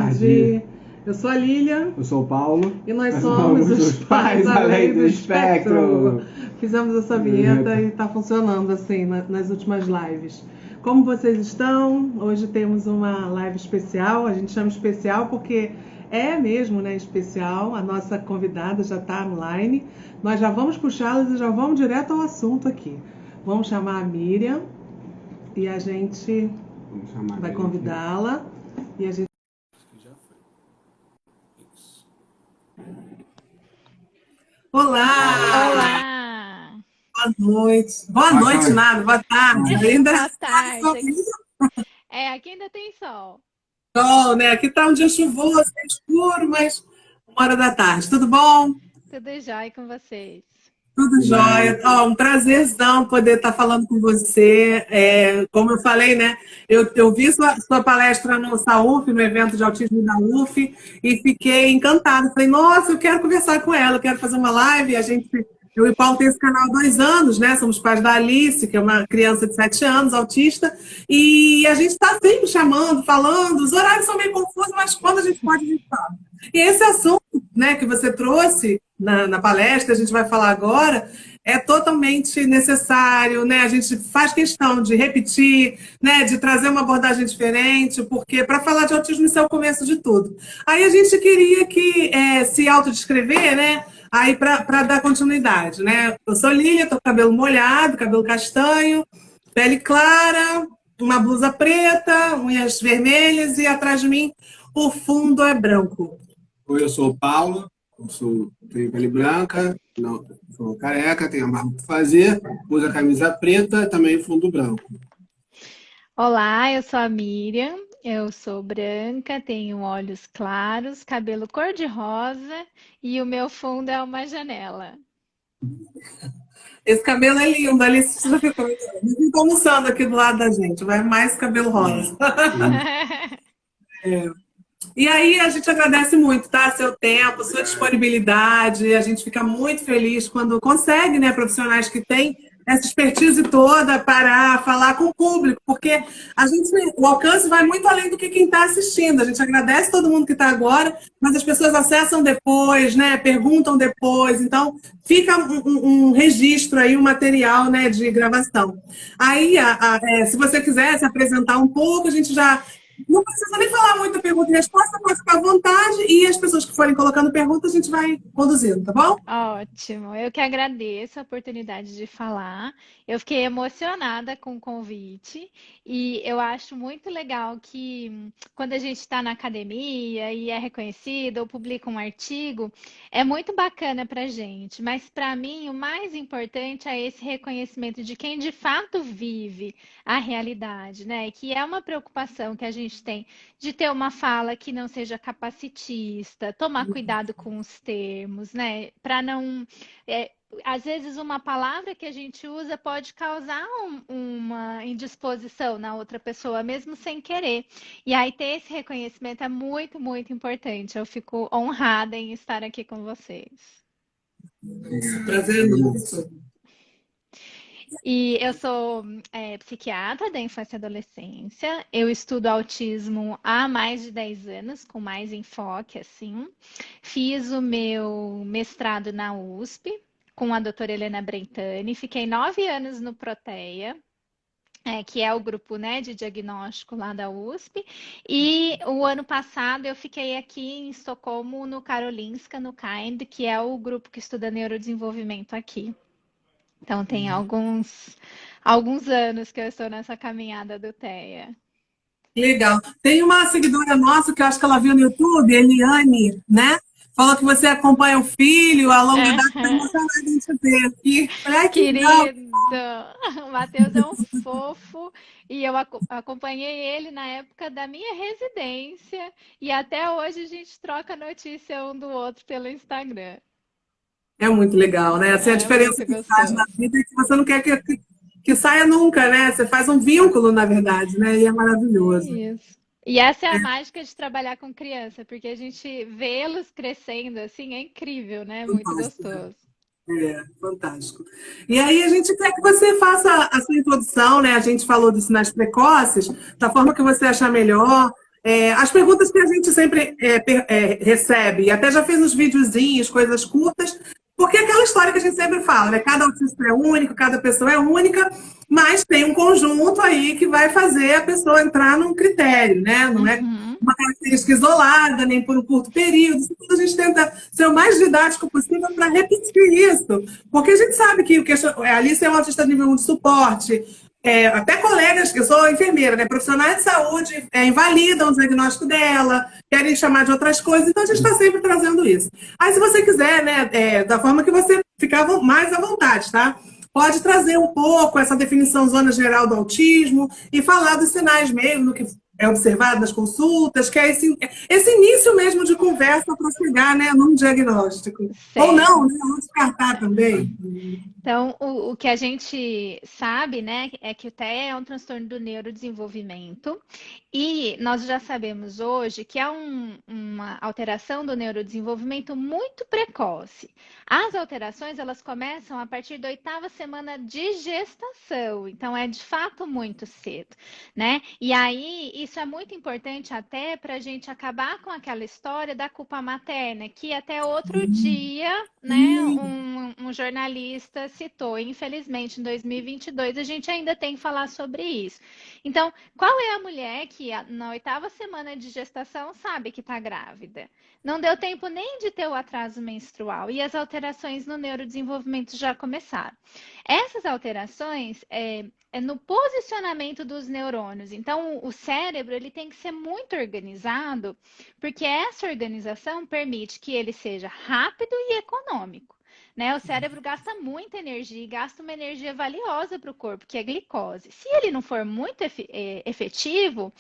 tarde. Eu sou a Lília. Eu sou o Paulo. E nós somos os Pais Além do Espectro. Fizemos essa vinheta e está funcionando assim nas últimas lives. Como vocês estão? Hoje temos uma live especial. A gente chama especial porque é mesmo, né, especial. A nossa convidada já está online. Nós já vamos puxá-las e já vamos direto ao assunto aqui. Vamos chamar a Miriam e a gente vai convidá-la. E a gente... Olá! Olá! Boa noite. Boa noite, nada. Boa tarde. Ainda boa tarde. Aqui ainda tem sol. Sol, né? Aqui tá um dia chuvoso, é escuro, mas 1h da tarde. Tudo bom? Tudo jóia com vocês. Tudo jóia. Um prazerzão poder estar falando com você. Como eu falei, né? Eu vi sua palestra no SAUF, no evento de autismo da UF, e fiquei encantada. Falei, nossa, eu quero conversar com ela, eu quero fazer uma live. Eu e o Paulo tem esse canal há 2 anos, né? Somos pais da Alice, que é uma criança de 7 anos, autista, e a gente está sempre chamando, falando. Os horários são meio confusos, mas quando a gente pode, a gente fala. E esse assunto, né, que você trouxe na palestra, a gente vai falar agora, é totalmente necessário, né? A gente faz questão de repetir, né, de trazer uma abordagem diferente, porque para falar de autismo isso é o começo de tudo. Aí a gente queria que se autodescrever, né? Aí para dar continuidade, né? Eu sou Lília, tô com cabelo molhado, cabelo castanho, pele clara, uma blusa preta, unhas vermelhas e atrás de mim o fundo é branco. Oi, eu sou o Paulo, tenho pele branca, não, sou careca, tenho a barba para fazer, uso a camisa preta, também fundo branco. Olá, eu sou a Miriam, eu sou branca, tenho olhos claros, cabelo cor-de-rosa e o meu fundo é uma janela. Esse cabelo é lindo, ali você já ficou almoçando aqui do lado da gente, vai mais cabelo rosa. E aí a gente agradece muito, tá? Seu tempo, sua disponibilidade. A gente fica muito feliz quando consegue, né, profissionais que têm essa expertise toda para falar com o público, porque o alcance vai muito além do que quem está assistindo. A gente agradece todo mundo que está agora, mas as pessoas acessam depois, né? Perguntam depois. Então, fica um registro aí, um material, né, de gravação. Aí, se você quiser se apresentar um pouco, a gente já... Não precisa nem falar muito pergunta e resposta, pode ficar à vontade e as pessoas que forem colocando perguntas a gente vai conduzindo, tá bom? Ótimo, eu que agradeço a oportunidade de falar. Eu fiquei emocionada com o convite e eu acho muito legal que quando a gente está na academia e é reconhecido ou publica um artigo, é muito bacana para a gente, mas para mim o mais importante é esse reconhecimento de quem de fato vive a realidade, né? Que é uma preocupação que a gente tem de ter uma fala que não seja capacitista, tomar cuidado com os termos, né? Para não... às vezes uma palavra que a gente usa pode causar uma indisposição na outra pessoa, mesmo sem querer. E aí ter esse reconhecimento é muito, muito importante. Eu fico honrada em estar aqui com vocês. Prazer nosso. E eu sou psiquiatra da infância e adolescência. Eu estudo autismo há mais de 10 anos, com mais enfoque, assim. Fiz o meu mestrado na USP, com a doutora Helena Brentani. Fiquei 9 anos no Proteia, que é o grupo, né, de diagnóstico lá da USP. E o ano passado eu fiquei aqui em Estocolmo, no Karolinska, no KIND, que é o grupo que estuda neurodesenvolvimento aqui. Então, tem alguns anos que eu estou nessa caminhada do TEA. Legal. Tem uma seguidora nossa que eu acho que ela viu no YouTube, Eliane, né? Falou que você acompanha o filho, a longa data, está emocionada em te ver aqui. Ai, que querido! O Matheus é um fofo e eu acompanhei ele na época da minha residência e até hoje a gente troca notícia um do outro pelo Instagram. É muito legal, né? Essa é a diferença que faz na vida, que você não quer que saia nunca, né? Você faz um vínculo, na verdade, né? E é maravilhoso. Isso. E essa é a mágica de trabalhar com criança, porque a gente vê-los crescendo, assim, é incrível, né? Muito gostoso. Fantástico. E aí a gente quer que você faça a sua introdução, né? A gente falou dos sinais precoces, da forma que você achar melhor. As perguntas que a gente sempre recebe, e até já fez uns videozinhos, coisas curtas, porque é aquela história que a gente sempre fala, né? Cada autista é único, cada pessoa é única, mas tem um conjunto aí que vai fazer a pessoa entrar num critério, né? Não é Uhum. uma característica isolada, nem por um curto período. A gente tenta ser o mais didático possível para repetir isso, porque a gente sabe que a Alice é uma autista de nível 1 de suporte, até colegas, que eu sou enfermeira, né, profissionais de saúde, invalidam o diagnóstico dela, querem chamar de outras coisas, então a gente está sempre trazendo isso. Aí, se você quiser, né, da forma que você ficar mais à vontade, tá? Pode trazer um pouco essa definição zona geral do autismo e falar dos sinais mesmo, que é observado nas consultas, que é esse início mesmo de conversa para chegar, né, num diagnóstico. Ou Certo. não, né, ou descartar também. Então, o que a gente sabe, né, é que o TEA é um transtorno do neurodesenvolvimento e nós já sabemos hoje que é uma alteração do neurodesenvolvimento muito precoce. As alterações, elas começam a partir da 8ª semana de gestação, então é de fato muito cedo, né? E aí, isso é muito importante até para a gente acabar com aquela história da culpa materna, que até outro dia, né, um jornalista citou. Infelizmente, em 2022, a gente ainda tem que falar sobre isso. Então, qual é a mulher que na 8ª semana de gestação sabe que está grávida? Não deu tempo nem de ter o atraso menstrual e as alterações no neurodesenvolvimento já começaram. Essas alterações é no posicionamento dos neurônios. Então, o cérebro ele tem que ser muito organizado, porque essa organização permite que ele seja rápido e econômico. Né? O cérebro gasta muita energia e gasta uma energia valiosa para o corpo, que é glicose. Se ele não for muito efetivo,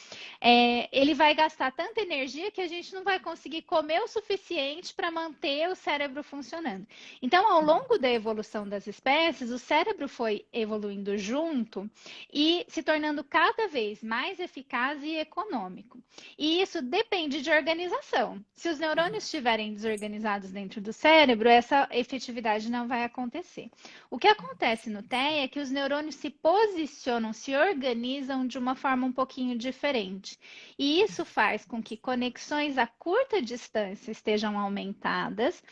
ele vai gastar tanta energia que a gente não vai conseguir comer o suficiente para manter o cérebro funcionando. Então, ao longo da evolução das espécies, o cérebro foi evoluindo junto e se tornando cada vez mais eficaz e econômico. E isso depende de organização. Se os neurônios estiverem desorganizados dentro do cérebro, essa efetividade não vai acontecer. O que acontece no TEA é que os neurônios se posicionam, se organizam de uma forma um pouquinho diferente. E isso faz com que conexões a curta distância estejam aumentadas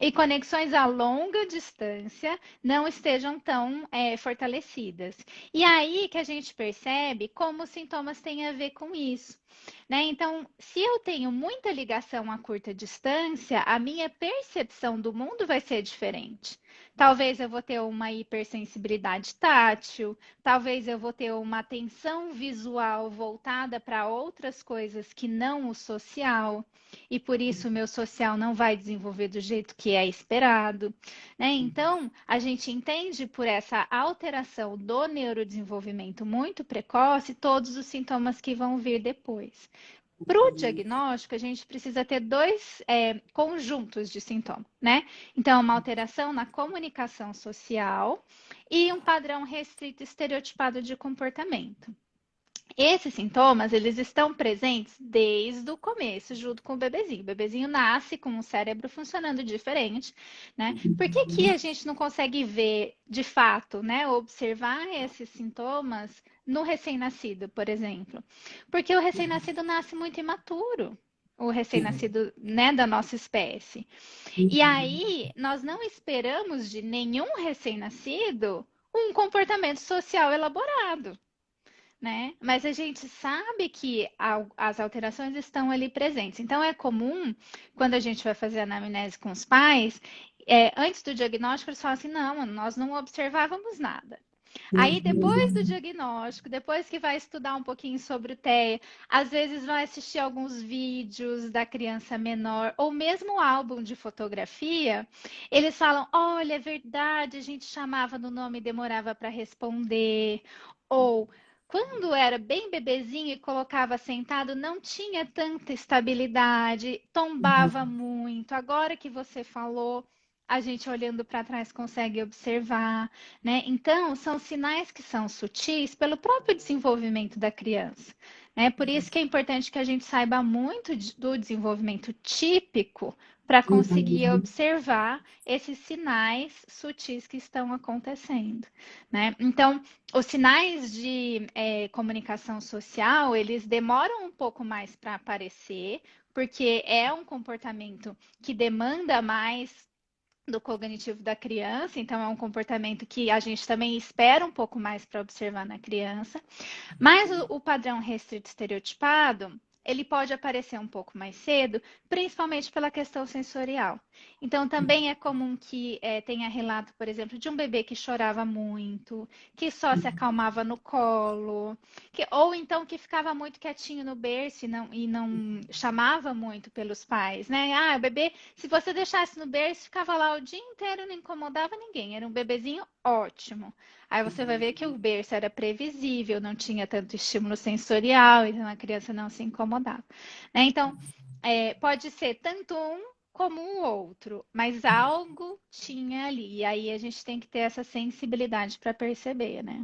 e conexões a longa distância não estejam tão fortalecidas. E aí que a gente percebe como os sintomas têm a ver com isso. Né? Então, se eu tenho muita ligação a curta distância, a minha percepção do mundo vai ser diferente. Talvez eu vou ter uma hipersensibilidade tátil, talvez eu vou ter uma atenção visual voltada para outras coisas que não o social, e por isso o meu social não vai desenvolver do jeito que é esperado. Né? Então, a gente entende por essa alteração do neurodesenvolvimento muito precoce todos os sintomas que vão vir depois. Para o diagnóstico, a gente precisa ter dois conjuntos de sintomas, né? Então, uma alteração na comunicação social e um padrão restrito estereotipado de comportamento. Esses sintomas, eles estão presentes desde o começo, junto com o bebezinho. O bebezinho nasce com o cérebro funcionando diferente, né? Por que que a gente não consegue ver, de fato, né? Observar esses sintomas no recém-nascido, por exemplo? Porque o recém-nascido nasce muito imaturo. O recém-nascido, né, da nossa espécie. E aí, nós não esperamos de nenhum recém-nascido um comportamento social elaborado. Né? Mas a gente sabe que as alterações estão ali presentes. Então, é comum, quando a gente vai fazer anamnese com os pais, antes do diagnóstico, eles falam assim: não, nós não observávamos nada. Aí, depois do diagnóstico, depois que vai estudar um pouquinho sobre o TEA, às vezes vai assistir alguns vídeos da criança menor, ou mesmo álbum de fotografia, eles falam: olha, é verdade, a gente chamava no nome e demorava para responder, ou quando era bem bebezinho e colocava sentado, não tinha tanta estabilidade, tombava muito. Agora que você falou, a gente olhando para trás consegue observar, né? Então, são sinais que são sutis pelo próprio desenvolvimento da criança, É por isso que é importante que a gente saiba muito do desenvolvimento típico para conseguir Uhum. observar esses sinais sutis que estão acontecendo, né? Então, os sinais de comunicação social, eles demoram um pouco mais para aparecer, porque é um comportamento que demanda mais do cognitivo da criança, então é um comportamento que a gente também espera um pouco mais para observar na criança. Mas o padrão restrito estereotipado, ele pode aparecer um pouco mais cedo, principalmente pela questão sensorial. Então, também é comum que tenha relato, por exemplo, de um bebê que chorava muito, que só se acalmava no colo, ou então que ficava muito quietinho no berço e não chamava muito pelos pais, né? Ah, o bebê, se você deixasse no berço, ficava lá o dia inteiro, não incomodava ninguém, era um bebezinho ótimo. Aí você vai ver que o berço era previsível, não tinha tanto estímulo sensorial, então a criança não se incomodava, né? Então, pode ser tanto um como o outro, mas algo tinha ali. E aí a gente tem que ter essa sensibilidade para perceber, né?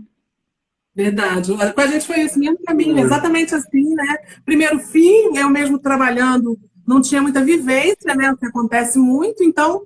Verdade. Com a gente foi esse mesmo caminho, exatamente assim, né? Primeiro fim, eu mesmo trabalhando, não tinha muita vivência, né? O que acontece muito, então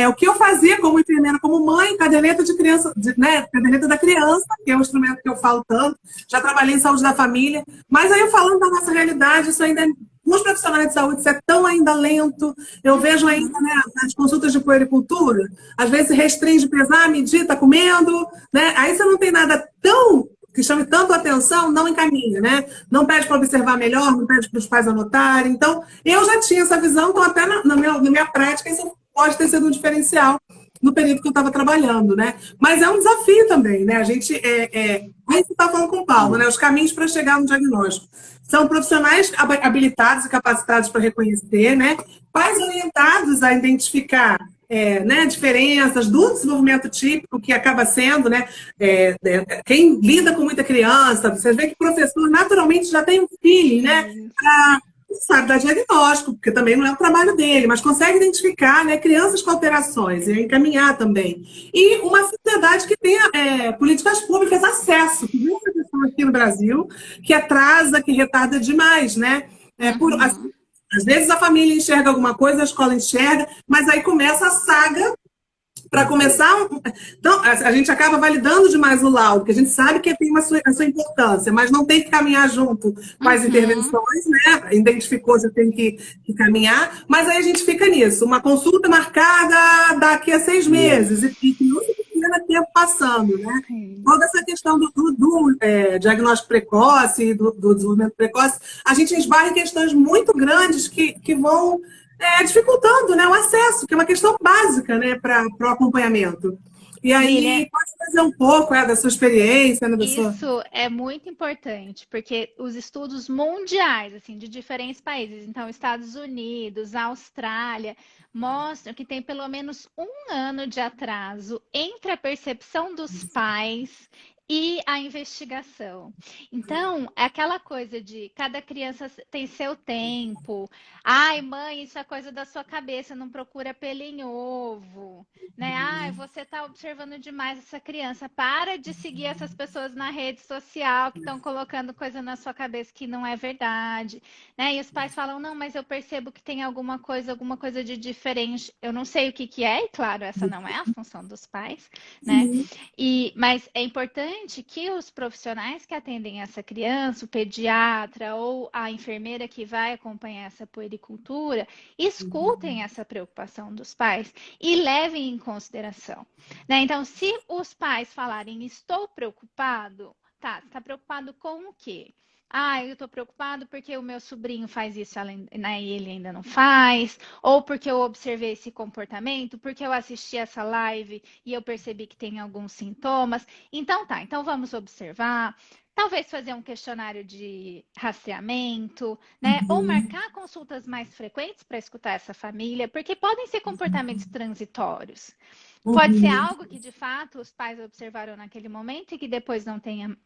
o que eu fazia como enfermeira, como mãe, caderneta de criança, né? Caderneta da criança, que é um instrumento que eu falo tanto, já trabalhei em saúde da família, mas aí eu falando da nossa realidade, isso ainda, nos profissionais de saúde, isso é tão ainda lento, eu vejo ainda, né, nas consultas de puericultura, às vezes restringe pesar, medir, tá comendo, né? Aí você não tem nada tão que chame tanto atenção, não encaminha, né? Não pede para observar melhor, não pede para os pais anotarem. Então, eu já tinha essa visão, então até na minha prática isso pode ter sido um diferencial no período que eu estava trabalhando, né? Mas é um desafio também, né? A gente aí você está falando com o Paulo, né? Os caminhos para chegar no diagnóstico. São profissionais habilitados e capacitados para reconhecer, né? Pais orientados a identificar né, diferenças do desenvolvimento típico que acaba sendo, né, quem lida com muita criança, você vê que o professor naturalmente já tem um feeling, né, para sabe dar diagnóstico, porque também não é o trabalho dele, mas consegue identificar, né, crianças com alterações e encaminhar também. E uma sociedade que tenha políticas públicas, acesso, que muita questão aqui no Brasil, que atrasa, que retarda demais, né? Às vezes a família enxerga alguma coisa, a escola enxerga, mas aí começa a saga para começar. Então, a gente acaba validando demais o laudo, porque a gente sabe que tem a sua importância, mas não tem que caminhar junto com as intervenções, né? Identificou, você tem que caminhar, mas aí a gente fica nisso. Uma consulta marcada daqui a 6 meses, e não se pequeno tempo passando, né? Toda essa questão do diagnóstico precoce, do desenvolvimento precoce, a gente esbarra em questões muito grandes que vão dificultando, né, o acesso, que é uma questão básica, né, para o acompanhamento. E Lília, aí, pode fazer um pouco da sua experiência, né, da sua... isso é muito importante, porque os estudos mundiais, assim, de diferentes países, então Estados Unidos, Austrália, mostram que tem pelo menos um ano de atraso entre a percepção dos pais e a investigação. Então, é aquela coisa de cada criança tem seu tempo. Ai, mãe, isso é coisa da sua cabeça, não procura pelo em ovo, né? Ai, você está observando demais essa criança. Para de seguir essas pessoas na rede social que estão colocando coisa na sua cabeça que não é verdade, né? E os pais falam, não, mas eu percebo que tem alguma coisa de diferente. Eu não sei o que que é, e claro, essa não é a função dos pais, né? Mas é importante que os profissionais que atendem essa criança, o pediatra ou a enfermeira que vai acompanhar essa puericultura, escutem essa preocupação dos pais e levem em consideração, né? Então, se os pais falarem estou preocupado, tá, está preocupado com o quê? Ah, eu estou preocupado porque o meu sobrinho faz isso, né, e ele ainda não faz, ou porque eu observei esse comportamento, porque eu assisti essa live e eu percebi que tem alguns sintomas. Então tá, então vamos observar. Talvez fazer um questionário de rastreamento, né? Ou marcar consultas mais frequentes para escutar essa família, porque podem ser comportamentos transitórios. Pode ser algo que, de fato, os pais observaram naquele momento e que depois não tenha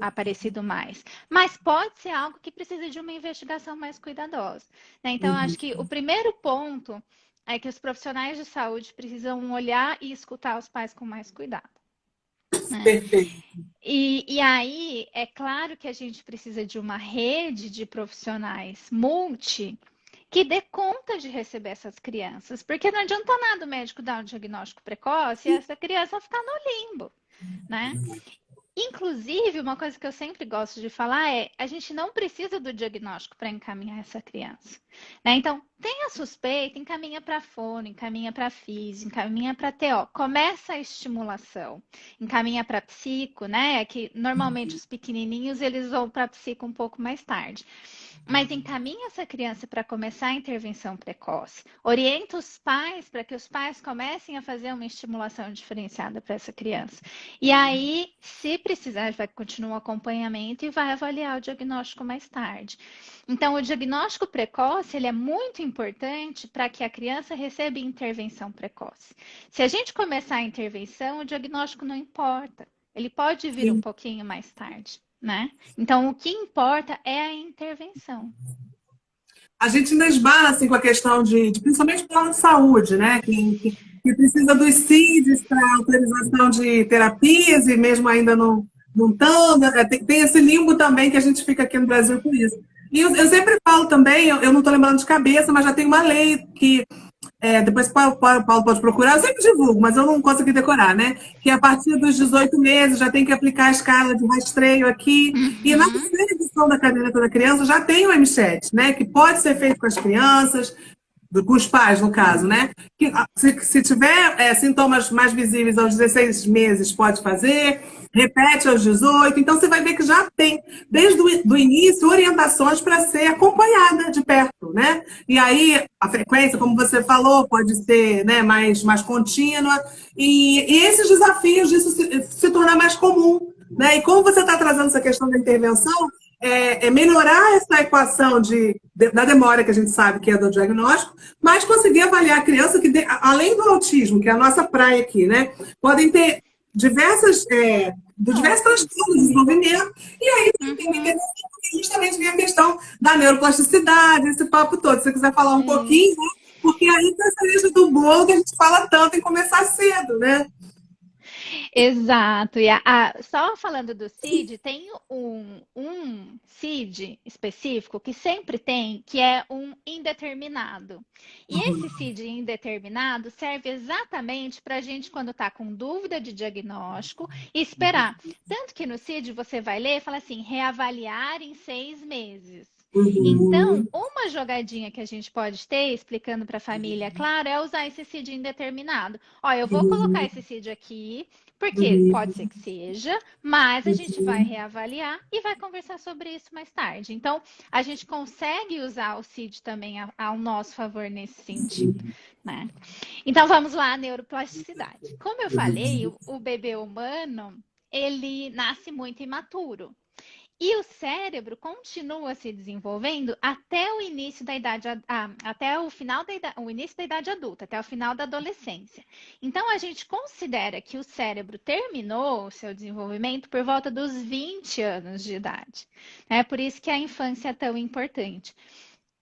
aparecido mais. Mas pode ser algo que precisa de uma investigação mais cuidadosa, né? Então, acho que o primeiro ponto é que os profissionais de saúde precisam olhar e escutar os pais com mais cuidado. né? Perfeito. E aí, é claro que a gente precisa de uma rede de profissionais multi que dê conta de receber essas crianças, porque não adianta nada o médico dar um diagnóstico precoce e essa criança ficar no limbo, né? Inclusive, uma coisa que eu sempre gosto de falar é: a gente não precisa do diagnóstico para encaminhar essa criança, né? Então, tem a suspeita, encaminha para fono, encaminha para físico, encaminha para TO. Começa a estimulação, encaminha para psico, né? Que normalmente os pequenininhos eles vão para psico um pouco mais tarde. Mas encaminha essa criança para começar a intervenção precoce. Orienta os pais para que os pais comecem a fazer uma estimulação diferenciada para essa criança. E aí, se precisar, vai continuar o acompanhamento e vai avaliar o diagnóstico mais tarde. Então, o diagnóstico precoce ele é muito importante para que a criança receba intervenção precoce. Se a gente começar a intervenção, o diagnóstico não importa. Ele pode vir um Sim. pouquinho mais tarde, né? Então, o que importa é a intervenção. A gente ainda esbarra assim, com a questão principalmente plano de saúde, né? Que precisa dos CIDs para autorização de terapias e mesmo ainda não estão. Tem esse limbo também que a gente fica aqui no Brasil por isso. E eu sempre falo também, eu não estou lembrando de cabeça, mas já tem uma lei que depois o Paulo pode procurar, eu sempre divulgo, mas eu não consegui decorar, né? Que a partir dos 18 meses já tem que aplicar a escala de rastreio aqui. E na Uhum. primeira edição da caderneta da criança já tem o M7, né? Que pode ser feito com as crianças, com os pais, no caso, né? Que, se tiver sintomas mais visíveis aos 16 meses, pode fazer, repete aos 18. Então, você vai ver que já tem, desde o início, orientações para ser acompanhada de perto, né? E aí, a frequência, como você falou, pode ser, né, mais contínua. E esses desafios disso se tornar mais comum, né? E como você está trazendo essa questão da intervenção, melhorar essa equação da demora que a gente sabe que é do diagnóstico, mas conseguir avaliar a criança que, além do autismo, que é a nossa praia aqui, né? Podem ter diversos transtornos de desenvolvimento, e aí tem justamente vem a questão da neuroplasticidade, esse papo todo. Se você quiser falar um pouquinho, Isso. né? Porque aí tem essa lista do bolo que a gente fala tanto em começar cedo, né? Exato. E só falando do CID, tem um CID específico que sempre tem, que é um indeterminado. E esse CID indeterminado serve exatamente para a gente, quando está com dúvida de diagnóstico, esperar. Tanto que no CID você vai ler e fala assim: reavaliar em 6 meses. Então, Uhum. uma jogadinha que a gente pode ter, explicando para a família, claro, é usar esse CID indeterminado. Ó, eu vou colocar esse CID aqui, porque pode ser que seja, mas a gente vai reavaliar e vai conversar sobre isso mais tarde. Então, a gente consegue usar o CID também ao nosso favor nesse sentido, né? Então, vamos lá, a neuroplasticidade. Como eu falei, o bebê humano, ele nasce muito imaturo. E o cérebro continua se desenvolvendo até o início da idade, até o final o início da idade adulta, até o final da adolescência. Então, a gente considera que o cérebro terminou o seu desenvolvimento por volta dos 20 anos de idade. É por isso que a infância é tão importante.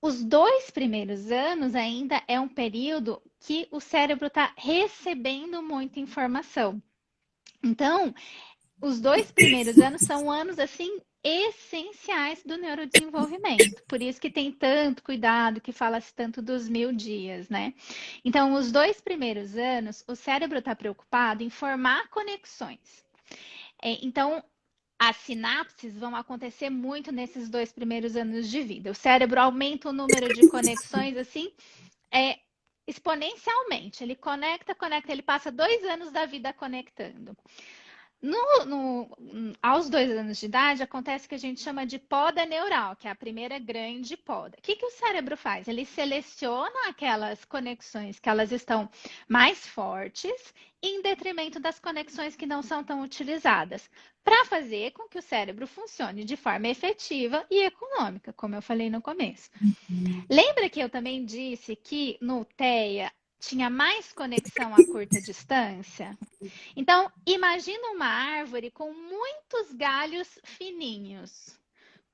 Os 2 primeiros anos ainda é um período que o cérebro está recebendo muita informação. Então, os 2 primeiros anos são anos assim essenciais do neurodesenvolvimento. Por isso que tem tanto cuidado, que fala-se tanto dos 1000 dias, né? Então, os 2 primeiros anos, o cérebro está preocupado em formar conexões. Então, as sinapses vão acontecer muito nesses 2 primeiros anos de vida. O cérebro aumenta o número de conexões assim, exponencialmente. Ele conecta, ele passa 2 anos da vida conectando. Aos 2 anos de idade, acontece o que a gente chama de poda neural, que é a primeira grande poda. O que o cérebro faz? Ele seleciona aquelas conexões que elas estão mais fortes, em detrimento das conexões que não são tão utilizadas, para fazer com que o cérebro funcione de forma efetiva e econômica, como eu falei no começo. Lembra que eu também disse que no TEA tinha mais conexão a curta distância? Então, imagina uma árvore com muitos galhos fininhos.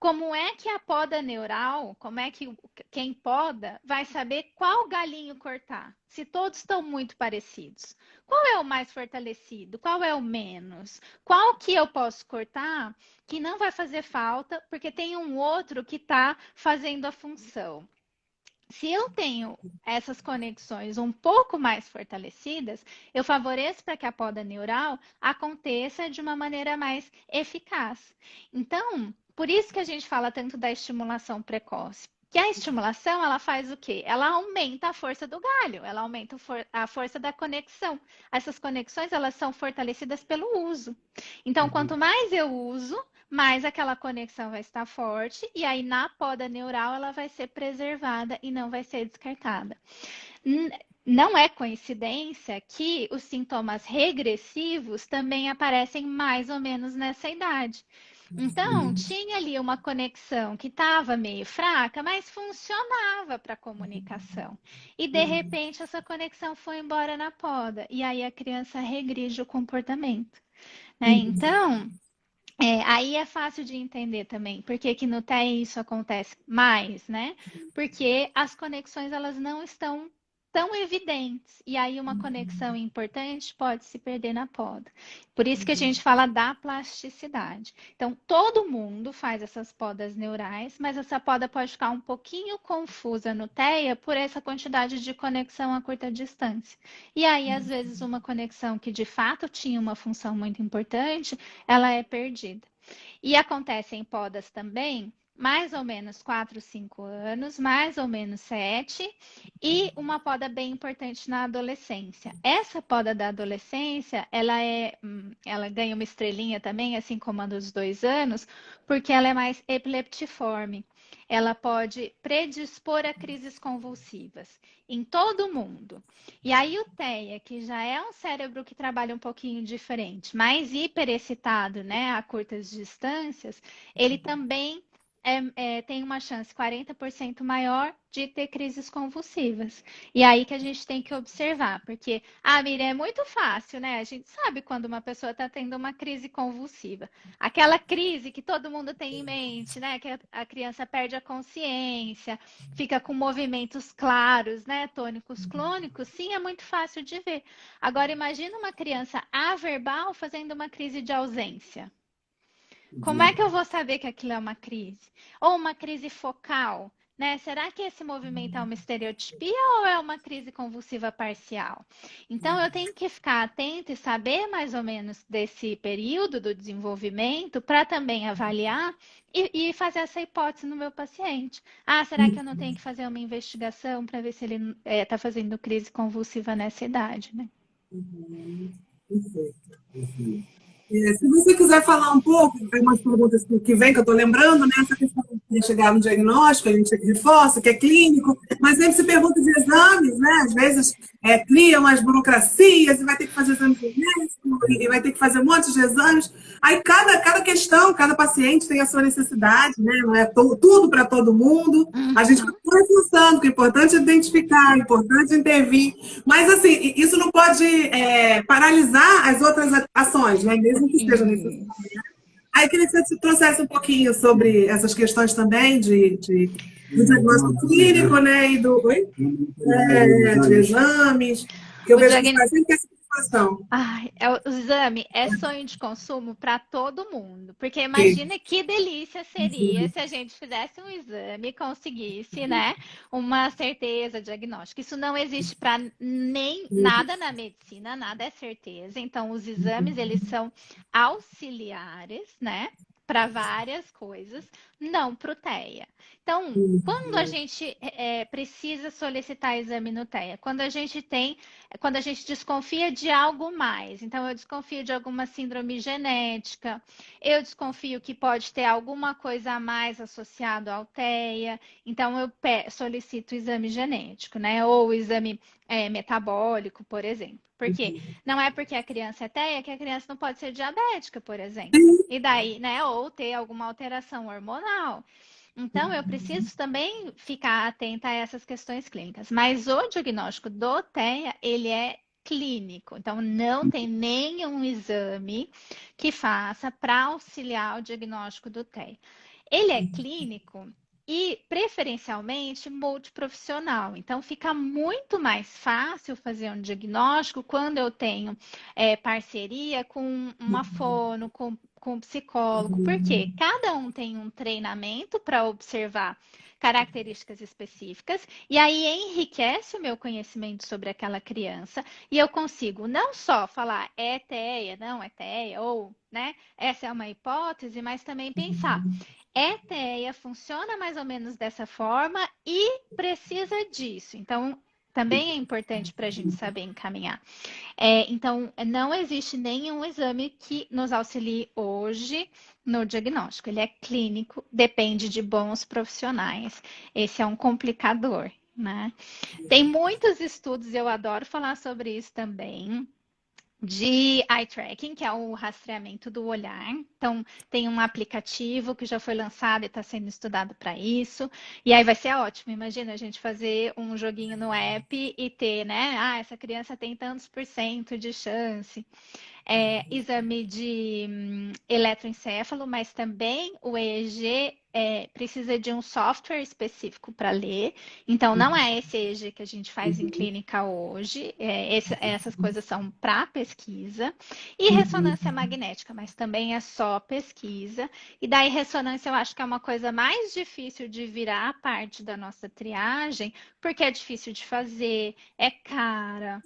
como é que a poda neural, como é que quem poda vai saber qual galinho cortar? Se todos estão muito parecidos. Qual é o mais fortalecido? Qual é o menos? Qual que eu posso cortar que não vai fazer falta, porque tem um outro que está fazendo a função? Se eu tenho essas conexões um pouco mais fortalecidas, eu favoreço para que a poda neural aconteça de uma maneira mais eficaz. Então, por isso que a gente fala tanto da estimulação precoce. Que a estimulação, ela faz o quê? Ela aumenta a força do galho, ela aumenta a força da conexão. Essas conexões, elas são fortalecidas pelo uso. Então, quanto mais eu uso, mais aquela conexão vai estar forte e aí na poda neural ela vai ser preservada e não vai ser descartada. Não é coincidência que os sintomas regressivos também aparecem mais ou menos nessa idade. Então, tinha ali uma conexão que estava meio fraca, mas funcionava para a comunicação. E, de repente, essa conexão foi embora na poda. E aí a criança regride o comportamento. Né? Então, aí é fácil de entender também por que que no TEA isso acontece mais, né? Porque as conexões elas não estão tão evidentes. E aí uma conexão importante pode se perder na poda. Por isso que a gente fala da plasticidade. Então, todo mundo faz essas podas neurais, mas essa poda pode ficar um pouquinho confusa no TEA por essa quantidade de conexão a curta distância. E aí, às vezes, uma conexão que de fato tinha uma função muito importante, ela é perdida. E acontece em podas também, mais ou menos 4, 5 anos, mais ou menos 7, e uma poda bem importante na adolescência. Essa poda da adolescência, ela ganha uma estrelinha também, assim como a dos 2 anos, porque ela é mais epileptiforme. Ela pode predispor a crises convulsivas em todo mundo. E aí o TEA, que já é um cérebro que trabalha um pouquinho diferente, mais hiperexcitado, né, a curtas distâncias, ele também tem uma chance 40% maior de ter crises convulsivas. E aí que a gente tem que observar, porque, Miriam, é muito fácil, né? A gente sabe quando uma pessoa está tendo uma crise convulsiva. Aquela crise que todo mundo tem em mente, né? Que a criança perde a consciência, fica com movimentos claros, né? Tônicos, clônicos, sim, é muito fácil de ver. Agora, imagina uma criança averbal fazendo uma crise de ausência. Como é que eu vou saber que aquilo é uma crise? Ou uma crise focal, né? Será que esse movimento é uma estereotipia ou é uma crise convulsiva parcial? Então, eu tenho que ficar atenta e saber mais ou menos desse período do desenvolvimento para também avaliar e fazer essa hipótese no meu paciente. Será que eu não tenho que fazer uma investigação para ver se ele está fazendo crise convulsiva nessa idade, né? Perfeito. Se você quiser falar um pouco, tem umas perguntas que vem, que eu estou lembrando, né? Essa questão de chegar no diagnóstico, a gente reforça, que é clínico, mas sempre se pergunta de exames, né? Às vezes cria umas burocracias e vai ter que fazer exame genético e vai ter que fazer um monte de exames. Aí cada questão, cada paciente tem a sua necessidade, né? Não é tudo para todo mundo. A gente continua reforçando que é importante identificar, é importante intervir, mas assim, isso não pode paralisar as outras ações, né? Mesmo que esteja necessário. Aí queria que você trouxesse um pouquinho sobre essas questões também do diagnóstico clínico, né? E de exames, que eu vejo que faz sempre essa situação. O exame é sonho de consumo para todo mundo, porque imagina que delícia seria se a gente fizesse um exame e conseguisse, né, uma certeza diagnóstica. Isso não existe para nem nada na medicina, nada é certeza. Então, os exames, eles são auxiliares, né, para várias coisas, não para o TEA. Então, quando a gente precisa solicitar exame no TEA? Quando a gente desconfia de algo mais. Então, eu desconfio de alguma síndrome genética, eu desconfio que pode ter alguma coisa a mais associado ao TEA, então eu solicito o exame genético, né? Ou o exame metabólico, por exemplo. Por quê? Não é porque a criança é TEA que a criança não pode ser diabética, por exemplo. E daí, né? Ou ter alguma alteração hormonal. Então, eu preciso também ficar atenta a essas questões clínicas. Mas o diagnóstico do TEA, ele é clínico. Então, não tem nenhum exame que faça para auxiliar o diagnóstico do TEA. Ele é clínico e, preferencialmente, multiprofissional. Então, fica muito mais fácil fazer um diagnóstico quando eu tenho parceria com uma fono, com um psicólogo. Por quê? Cada um tem um treinamento para observar características específicas, e aí enriquece o meu conhecimento sobre aquela criança, e eu consigo não só falar é TEA, não é TEA, ou, né, essa é uma hipótese, mas também pensar, TEA funciona mais ou menos dessa forma e precisa disso. Então, também é importante para a gente saber encaminhar. Então, não existe nenhum exame que nos auxilie hoje no diagnóstico. Ele é clínico, depende de bons profissionais. Esse é um complicador, né? Tem muitos estudos, eu adoro falar sobre isso também, de eye tracking, que é o rastreamento do olhar. Então, tem um aplicativo que já foi lançado e está sendo estudado para isso. E aí vai ser ótimo. Imagina a gente fazer um joguinho no app e ter, né? Ah, essa criança tem tantos % de chance. Exame de eletroencefalo, mas também o EEG precisa de um software específico para ler. Então, não é esse EEG que a gente faz em clínica hoje. Essas coisas são para pesquisa. E ressonância magnética, mas também é só pesquisa. E daí, ressonância eu acho que é uma coisa mais difícil de virar parte da nossa triagem, porque é difícil de fazer, é cara.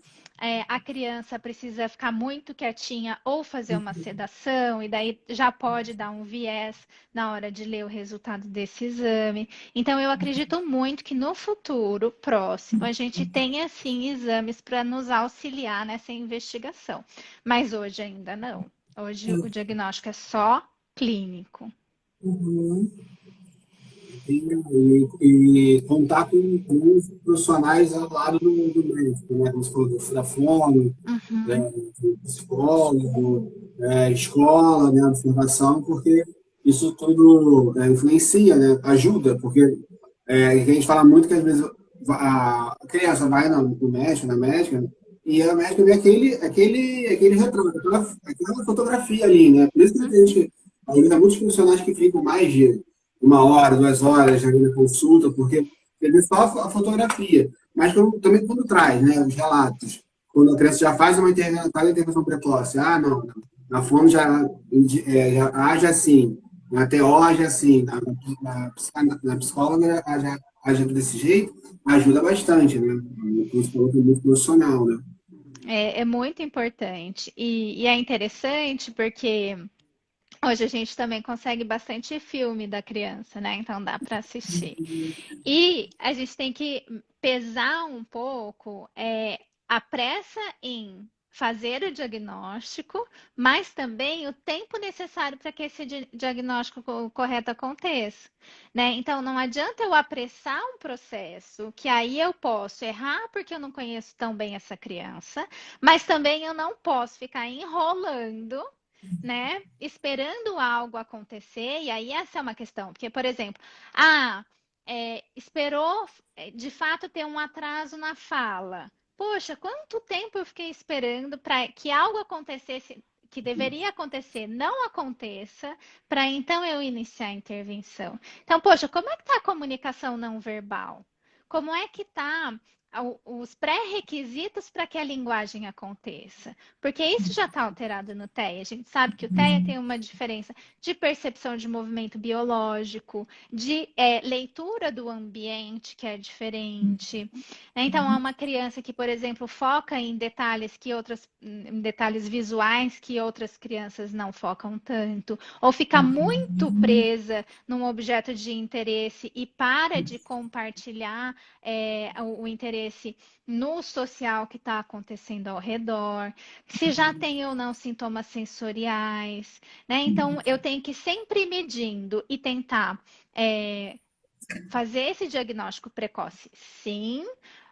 A criança precisa ficar muito quietinha ou fazer uma sedação, e daí já pode dar um viés na hora de ler o resultado desse exame. Então, eu acredito muito que no futuro próximo a gente tenha, sim, exames para nos auxiliar nessa investigação. Mas hoje ainda não. Hoje o diagnóstico é só clínico. Uhum. E contar com os profissionais ao lado do médico, né? Como você falou, da fono, do psicólogo, escola, né? Observação, porque isso tudo influencia, né? Ajuda, porque a gente fala muito que às vezes a criança vai no médico, na médica, e a médica vê aquele retrato, aquela fotografia ali, né? Por isso que a gente, ainda muitos profissionais que ficam mais de 1 hora, 2 horas na consulta, porque ele só a fotografia. Mas também quando traz, né, os relatos, quando a criança já faz uma intervenção precoce, não, na fono já age assim, na TO age assim, na psicóloga já age desse jeito, ajuda bastante, né? Principalmente muito profissional, né? É muito importante. E é interessante porque hoje a gente também consegue bastante filme da criança, né? Então dá para assistir. E a gente tem que pesar um pouco a pressa em fazer o diagnóstico, mas também o tempo necessário para que esse diagnóstico correto aconteça, né? Então não adianta eu apressar um processo, que aí eu posso errar porque eu não conheço tão bem essa criança, mas também eu não posso ficar enrolando, né? Esperando algo acontecer, e aí essa é uma questão, porque, por exemplo, esperou de fato ter um atraso na fala. Poxa, quanto tempo eu fiquei esperando para que algo acontecesse que deveria acontecer não aconteça, para então eu iniciar a intervenção. Então, poxa, como é que está a comunicação não verbal? Como é que está os pré-requisitos para que a linguagem aconteça? Porque isso já está alterado no TEA. A gente sabe que o TEA tem uma diferença de percepção de movimento biológico, de leitura do ambiente, que é diferente. Então, há uma criança que, por exemplo, foca em detalhes visuais que outras crianças não focam tanto, ou fica muito presa num objeto de interesse e para de compartilhar o interesse no social que está acontecendo ao redor, se já tem ou não sintomas sensoriais, né? Então, eu tenho que sempre ir medindo e tentar fazer esse diagnóstico precoce, sim,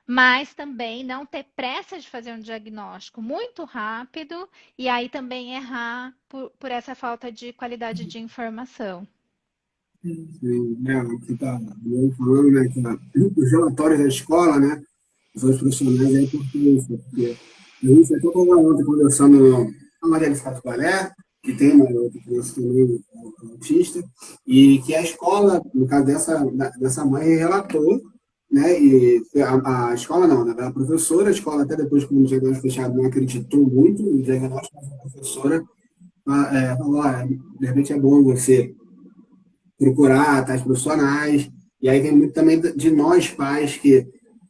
mas também não ter pressa de fazer um diagnóstico muito rápido e aí também errar por essa falta de qualidade de informação. Sim, que está falando, né, que os relatórios da escola, né, os profissionais é importante, porque a gente até estava ontem conversando na Maria de Fato Balé, que tem uma outra criança também autista, e que a escola, no caso dessa mãe, relatou, né, e a escola não, né, a professora, a escola até depois com o diagnóstico fechado não acreditou muito no diagnóstico, mas a professora falou, olha, de repente é bom você procurar tais profissionais, e aí vem muito também de nós pais, que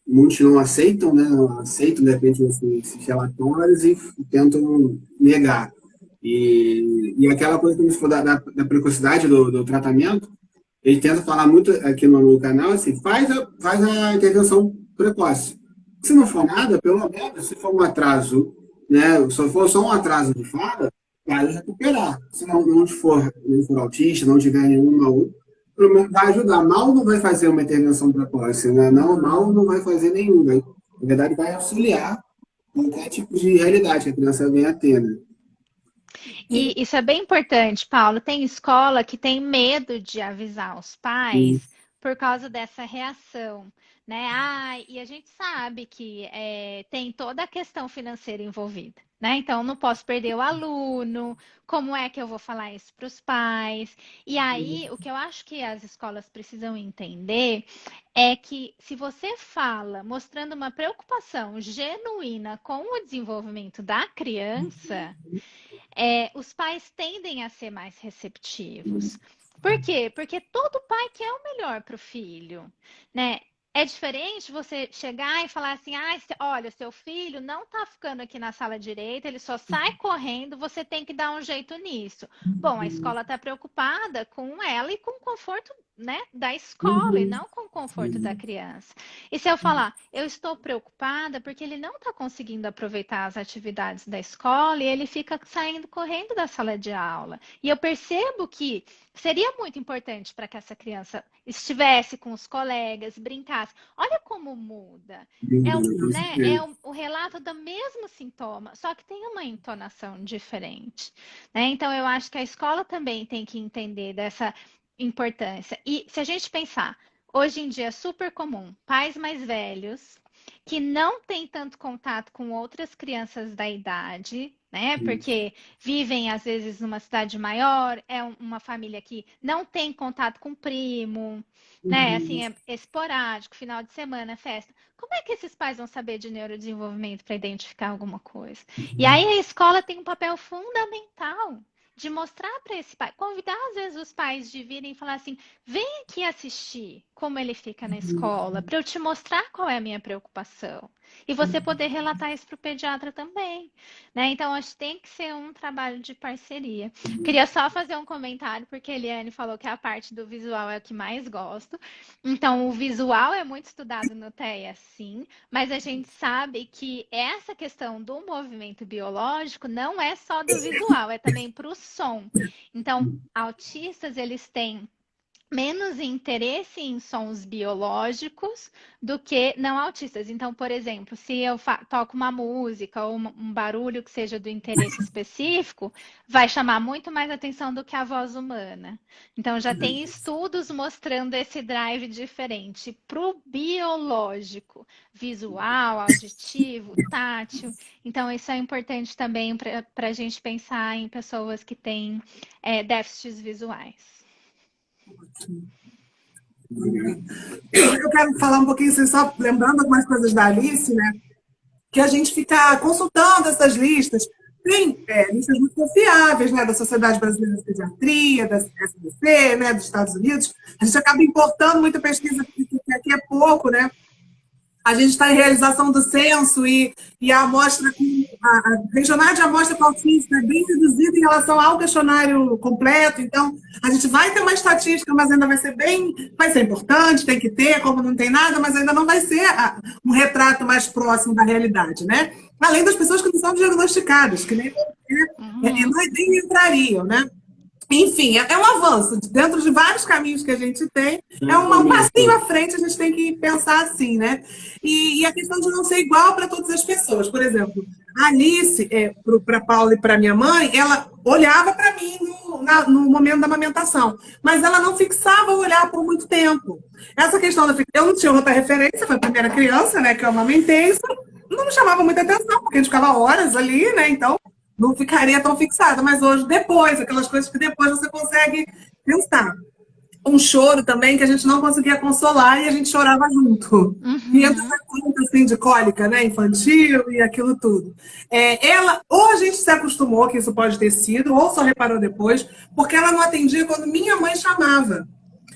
muitos não aceitam, né, não aceitam de repente esses relatórios e tentam negar. E aquela coisa que você falou da precocidade do tratamento, ele tenta falar muito aqui no canal, assim, faz a intervenção precoce. Se não for nada, pelo menos, se for um atraso, né, se for só um atraso de fala, vai recuperar. Se não for autista, não tiver nenhuma, pelo menos vai ajudar. Mal não vai fazer uma intervenção precoce, né? Mal não vai fazer nenhuma. Na verdade, vai auxiliar qualquer tipo de realidade que a criança venha a ter, né? E isso é bem importante, Paulo. Tem escola que tem medo de avisar os pais por causa dessa reação, né? E a gente sabe que tem toda a questão financeira envolvida, né? Então, não posso perder o aluno, como é que eu vou falar isso para os pais? E aí, o que eu acho que as escolas precisam entender é que se você fala mostrando uma preocupação genuína com o desenvolvimento da criança, os pais tendem a ser mais receptivos. Por quê? Porque todo pai quer o melhor para o filho, né? É diferente você chegar e falar assim, olha, seu filho não está ficando aqui na sala direita, ele só sai correndo, você tem que dar um jeito nisso. Bom, a escola está preocupada com ela e com o conforto, né, da escola e não com o conforto da criança. E se eu falar, eu estou preocupada porque ele não está conseguindo aproveitar as atividades da escola e ele fica saindo correndo da sala de aula. E eu percebo que seria muito importante para que essa criança estivesse com os colegas, brincasse. Olha como muda. O relato do mesmo sintoma, só que tem uma entonação diferente, né? Então, eu acho que a escola também tem que entender dessa importância. E se a gente pensar, hoje em dia é super comum, pais mais velhos que não têm tanto contato com outras crianças da idade, né? Porque vivem, às vezes, numa cidade maior, é uma família que não tem contato com primo, né? Assim, é esporádico, final de semana, festa. Como é que esses pais vão saber de neurodesenvolvimento para identificar alguma coisa? E aí a escola tem um papel fundamental de mostrar para esse pai, convidar às vezes os pais de virem e falar assim, vem aqui assistir como ele fica na escola, para eu te mostrar qual é a minha preocupação. E você poder relatar isso para o pediatra também, né? Então, acho que tem que ser um trabalho de parceria. Queria só fazer um comentário, porque a Eliane falou que a parte do visual é o que mais gosto. Então, o visual é muito estudado no TEA, sim, mas a gente sabe que essa questão do movimento biológico não é só do visual, é também para o som. Então, autistas, eles têm menos interesse em sons biológicos do que não autistas. Então, por exemplo, se eu toco uma música ou um barulho que seja do interesse específico, vai chamar muito mais atenção do que a voz humana. Então, já tem estudos mostrando esse drive diferente para o biológico, visual, auditivo, tátil. Então, isso é importante também para a gente pensar em pessoas que têm déficits visuais. Eu quero falar um pouquinho, assim, só lembrando algumas coisas da Alice, né? Que a gente fica consultando essas listas. Tem listas muito confiáveis, né? Da Sociedade Brasileira de Pediatria, da SBC, né? Dos Estados Unidos. A gente acaba importando muita pesquisa, que aqui é pouco, né? A gente está em realização do censo e a amostra, a regional de amostra com autismo é bem reduzida em relação ao questionário completo. Então, a gente vai ter uma estatística, mas ainda vai ser importante, tem que ter, como não tem nada, mas ainda não vai ser um retrato mais próximo da realidade, né? Além das pessoas que não são diagnosticadas, que nem entrariam, né? Enfim, é um avanço. Dentro de vários caminhos que a gente tem, um passinho à frente, a gente tem que pensar assim, né? E a questão de não ser igual para todas as pessoas. Por exemplo, a Alice, para a Paula e para minha mãe, ela olhava para mim no momento da amamentação, mas ela não fixava o olhar por muito tempo. Essa questão eu não tinha outra referência, foi a primeira criança, né, que eu amamentei, isso não me chamava muita atenção, porque a gente ficava horas ali, né? Então, não ficaria tão fixada. Mas hoje, depois, aquelas coisas que depois você consegue pensar. Um choro também que a gente não conseguia consolar e a gente chorava junto. E entra essa conta assim, de cólica, né, infantil e aquilo tudo. Ou a gente se acostumou que isso pode ter sido, ou só reparou depois, porque ela não atendia quando minha mãe chamava.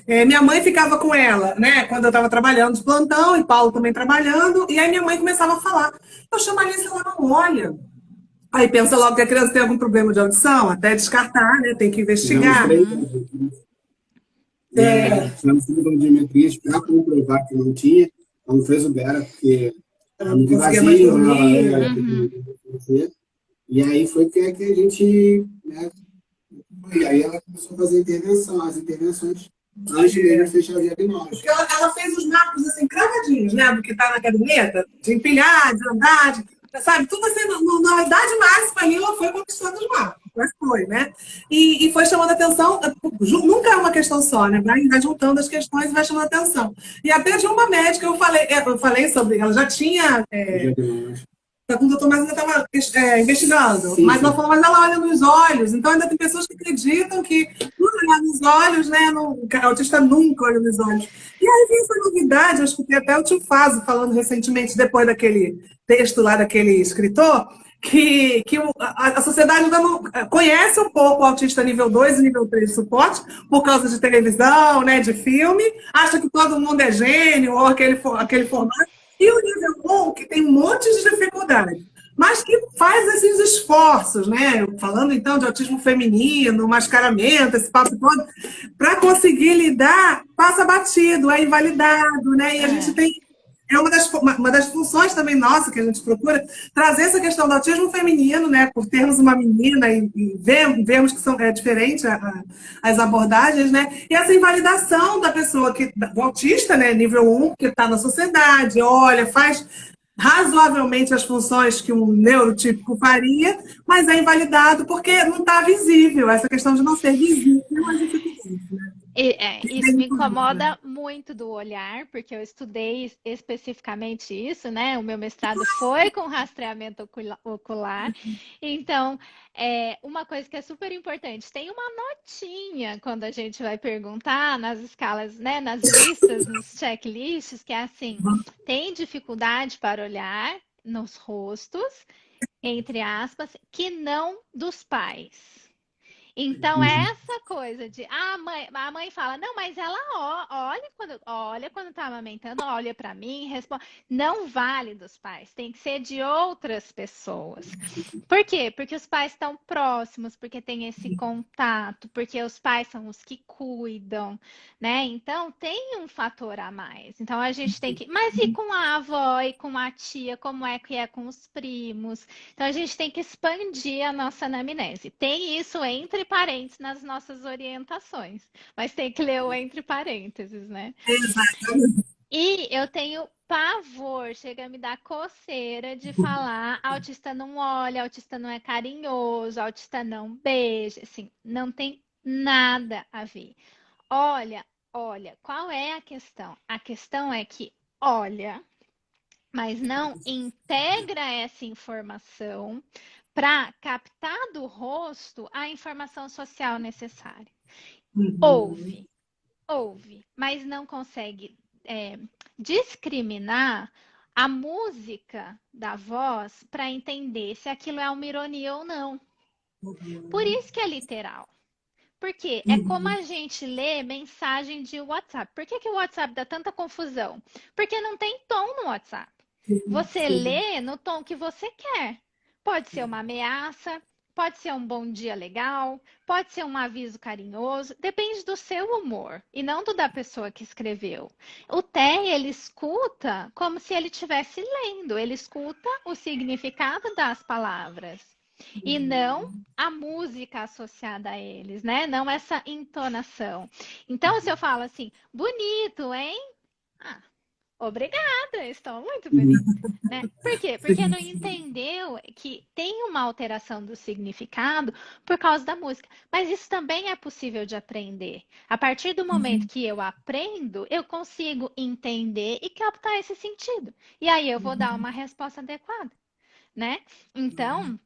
Minha mãe ficava com ela, né, quando eu estava trabalhando de plantão, e Paulo também trabalhando, e aí minha mãe começava a falar. Eu chamo a Alice, ela não olha. Aí pensa logo que a criança tem algum problema de audição, até descartar, né, tem que investigar. Fizemos uma audiometria para comprovar que não tinha, ela não fez o dela, porque era muito vazio, e aí foi que a gente, né, e aí ela começou a fazer as intervenções antes de fechar o diagnóstico. Porque ela fez os marcos assim, cravadinhos, né? Do que está na caderneta, de empilhar, de andar, sabe? Tudo assim, na idade máxima ali, ela foi conquistando os marcos. Mas foi, né? E foi chamando atenção, nunca é uma questão só, né? Vai juntando as questões e vai chamando atenção. E até de uma médica, eu falei sobre, ela já tinha. Com o doutor, mas ainda estava investigando. Sim, mas ela falou, mas ela olha nos olhos. Então ainda tem pessoas que acreditam que por olhar nos olhos, né? O autista nunca olha nos olhos. E aí vem essa novidade, eu escutei até o tio Faso falando recentemente, depois daquele texto lá daquele escritor, que a sociedade ainda não conhece um pouco o autista nível 2 e nível 3 de suporte, por causa de televisão, né, de filme, acha que todo mundo é gênio, ou aquele formato. E o nível 1, que tem um monte de dificuldade, mas que faz esses esforços, né? Falando então de autismo feminino, mascaramento, esse papo todo, para conseguir lidar, passa batido, é invalidado, né? E a gente tem. É uma das funções também nossa que a gente procura trazer essa questão do autismo feminino, né? Por termos uma menina e vemos que é diferente as abordagens, né? E essa invalidação da pessoa, do autista, né? Nível 1, que está na sociedade, olha, faz razoavelmente as funções que um neurotípico faria, mas é invalidado porque não está visível. Essa questão de não ser visível é uma dificuldade, né? Isso me incomoda muito do olhar, porque eu estudei especificamente isso, né? O meu mestrado foi com rastreamento ocular. Então, uma coisa que é super importante, tem uma notinha quando a gente vai perguntar nas escalas, né? Nas listas, nos checklists, que é assim, tem dificuldade para olhar nos rostos, entre aspas, que não dos pais. Então, essa coisa de a mãe fala, não, mas ela olha quando tá amamentando, olha para mim, responde. Não vale dos pais, tem que ser de outras pessoas. Por quê? Porque os pais estão próximos, porque tem esse contato, porque os pais são os que cuidam, né? Então, tem um fator a mais. Então, a gente tem que. Mas e com a avó e com a tia, como é que é com os primos? Então, a gente tem que expandir a nossa anamnese. Tem isso entre parênteses nas nossas orientações, mas tem que ler o entre parênteses, né? Exatamente. E eu tenho pavor, chega a me dar coceira de falar autista não olha, autista não é carinhoso, autista não beija, assim, não tem nada a ver. Olha, qual é a questão? A questão é que olha, mas não integra essa informação para captar do rosto a informação social necessária. Ouve, mas não consegue discriminar a música da voz para entender se aquilo é uma ironia ou não. Por isso que é literal. Porque é como a gente lê mensagem de WhatsApp. Por que o WhatsApp dá tanta confusão? Porque não tem tom no WhatsApp. Você lê no tom que você quer. Pode ser uma ameaça, pode ser um bom dia legal, pode ser um aviso carinhoso, depende do seu humor e não do da pessoa que escreveu. O TEA, ele escuta como se ele estivesse lendo, ele escuta o significado das palavras e não a música associada a eles, né? Não essa entonação. Então, se eu falo assim, bonito, hein? Obrigada, estou muito bonita, né? Por quê? Porque não entendeu que tem uma alteração do significado por causa da música. Mas isso também é possível de aprender. A partir do momento que eu aprendo, eu consigo entender e captar esse sentido. E aí eu vou dar uma resposta adequada, né? Então,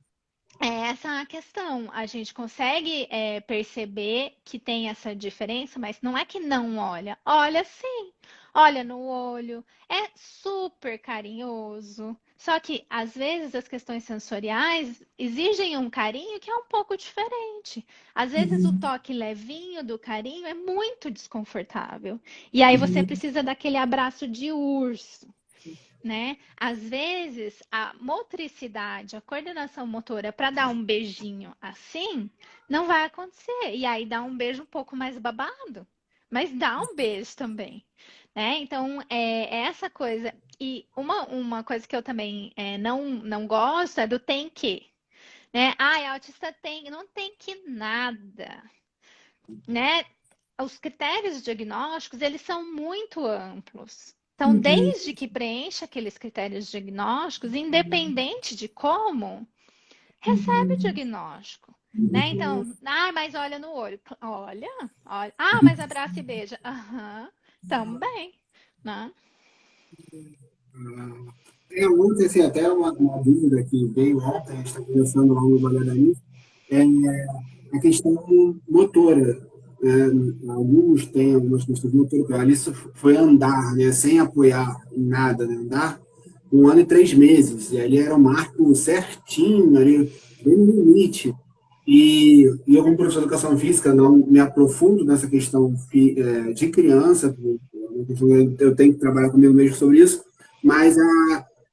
É essa a questão. A gente consegue perceber que tem essa diferença, mas não é que não olha. Olha sim, olha no olho, é super carinhoso. Só que às vezes as questões sensoriais exigem um carinho que é um pouco diferente. Às vezes o Uhum, toque levinho do carinho é muito desconfortável. E aí você uhum, precisa daquele abraço de urso, né? Às vezes, a motricidade, a coordenação motora para dar um beijinho assim, não vai acontecer. E aí dá um beijo um pouco mais babado, mas dá um beijo também, né? Então, é essa coisa. E uma coisa que eu também não gosto é do tem que, né? Ai, autista tem, não tem que nada, né? Os critérios diagnósticos, eles são muito amplos. Então, uhum, desde que preencha aqueles critérios diagnósticos, independente de como, recebe o uhum. diagnóstico, né? Então, mas olha no olho. Olha, olha. Ah, mas abraça e beija. Aham, também, né? Ontem, assim, até uma dúvida que veio ontem, a gente está conversando lá no Valadares, é a questão motora. Alguns têm algumas questões motoras. A Alice foi andar, né, sem apoiar em nada, né, andar 1 ano e 3 meses. E ali era o marco certinho, ali, bem no limite. E eu, como professor de educação física, não me aprofundo nessa questão de criança, eu tenho que trabalhar comigo mesmo sobre isso, mas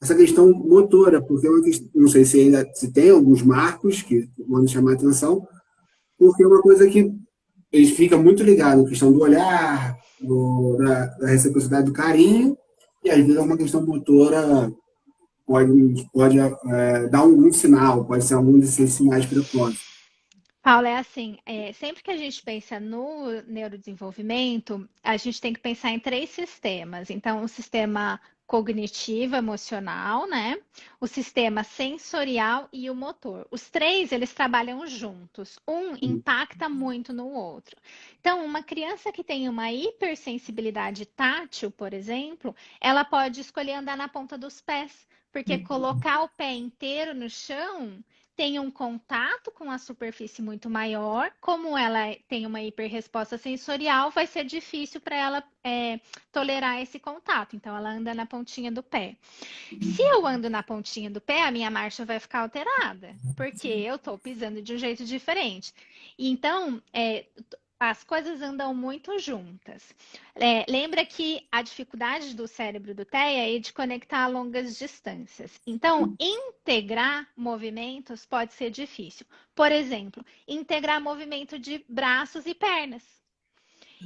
essa questão motora, porque é uma questão, não sei se ainda se tem alguns marcos que vão chamar a atenção, porque é uma coisa que eles ficam muito ligados na questão do olhar, da reciprocidade do carinho, e às vezes é uma questão motora, pode dar algum sinal, pode ser algum desses sinais precoces. Paula, é assim, sempre que a gente pensa no neurodesenvolvimento, a gente tem que pensar em três sistemas. Então, o sistema cognitivo, emocional, né? O sistema sensorial e o motor. Os três, eles trabalham juntos. Um impacta muito no outro. Então, uma criança que tem uma hipersensibilidade tátil, por exemplo, ela pode escolher andar na ponta dos pés, porque colocar o pé inteiro no chão tem um contato com a superfície muito maior, como ela tem uma hiperresposta sensorial, vai ser difícil para ela tolerar esse contato. Então, ela anda na pontinha do pé. Se eu ando na pontinha do pé, a minha marcha vai ficar alterada, porque eu estou pisando de um jeito diferente. Então, as coisas andam muito juntas. Lembra que a dificuldade do cérebro do TEA é de conectar a longas distâncias. Então, integrar movimentos pode ser difícil. Por exemplo, integrar movimento de braços e pernas.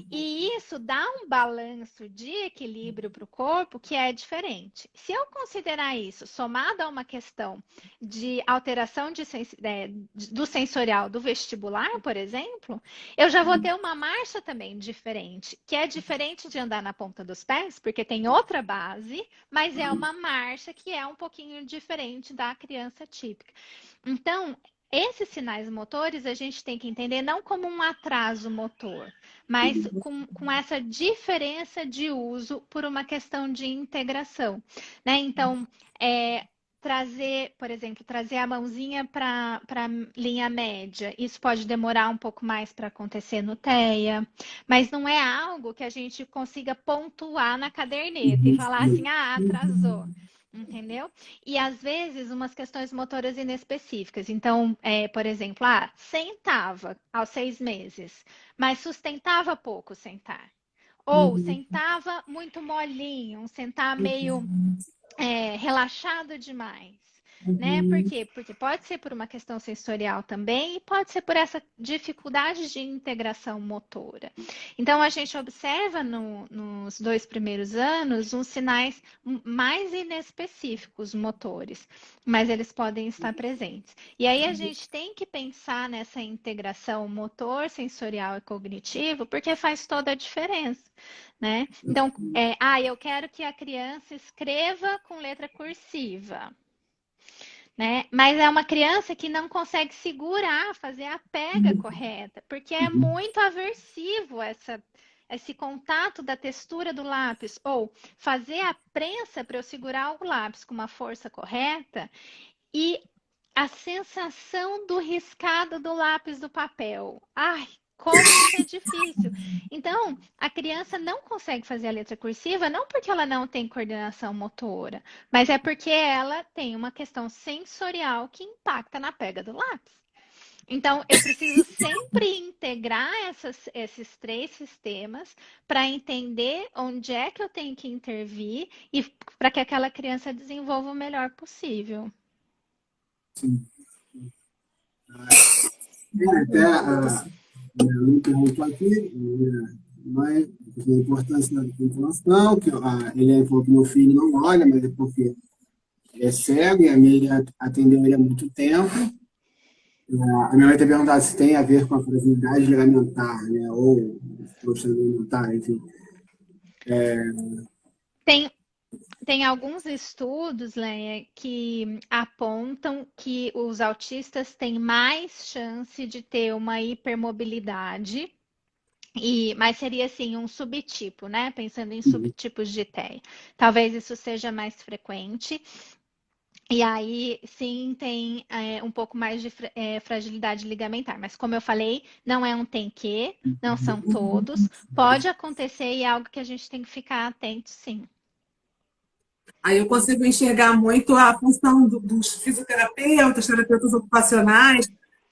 E isso dá um balanço de equilíbrio para o corpo que é diferente. Se eu considerar isso somado a uma questão de alteração do sensorial do vestibular, por exemplo, eu já vou ter uma marcha também diferente, que é diferente de andar na ponta dos pés, porque tem outra base, mas é uma marcha que é um pouquinho diferente da criança típica. Então, esses sinais motores a gente tem que entender não como um atraso motor, mas com essa diferença de uso por uma questão de integração, né? Então, trazer, por exemplo, trazer a mãozinha para a linha média, isso pode demorar um pouco mais para acontecer no TEA, mas não é algo que a gente consiga pontuar na caderneta e falar assim, atrasou. Entendeu? E às vezes umas questões motoras inespecíficas. Então, por exemplo, sentava aos 6 meses, mas sustentava pouco sentar. Ou sentava muito molinho, um sentar meio relaxado demais. Né? Por quê? Porque pode ser por uma questão sensorial também e pode ser por essa dificuldade de integração motora. Então, a gente observa nos 2 primeiros anos uns sinais mais inespecíficos motores, mas eles podem estar presentes. E aí a gente tem que pensar nessa integração motor, sensorial e cognitivo, porque faz toda a diferença. Né? Então, eu quero que a criança escreva com letra cursiva, né? Mas é uma criança que não consegue segurar, fazer a pega correta, porque é muito aversivo esse contato da textura do lápis, ou fazer a prensa para eu segurar o lápis com uma força correta, e a sensação do riscado do lápis do papel. Ai, como isso é difícil. Então, a criança não consegue fazer a letra cursiva não porque ela não tem coordenação motora, mas é porque ela tem uma questão sensorial que impacta na pega do lápis. Então, eu preciso sempre integrar esses três sistemas para entender onde é que eu tenho que intervir e para que aquela criança desenvolva o melhor possível. Sim. Até a Lu perguntou aqui, mas a importância da informação, que ele falou que meu filho não olha, mas é porque ele é cego e a minha atendeu ele há muito tempo. A minha mãe tem perguntado se tem a ver com a fragilidade ligamentar, né? Ou trouxa ligamentar, enfim. Tem alguns estudos, Leia, que apontam que os autistas têm mais chance de ter uma hipermobilidade, mas seria assim um subtipo, né? Pensando em subtipos de TEA. Talvez isso seja mais frequente. E aí, sim, tem um pouco mais de fragilidade ligamentar. Mas, como eu falei, não é um tem que, não são todos. Pode acontecer e é algo que a gente tem que ficar atento, sim. Aí eu consigo enxergar muito a função dos fisioterapeutas, terapeutas ocupacionais,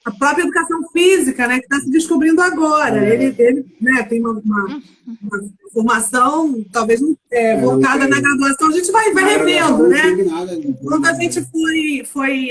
a própria educação física, né, que está se descobrindo agora. Ele né, tem uma formação, talvez voltada na graduação, a gente vai revendo, né? Quando a gente foi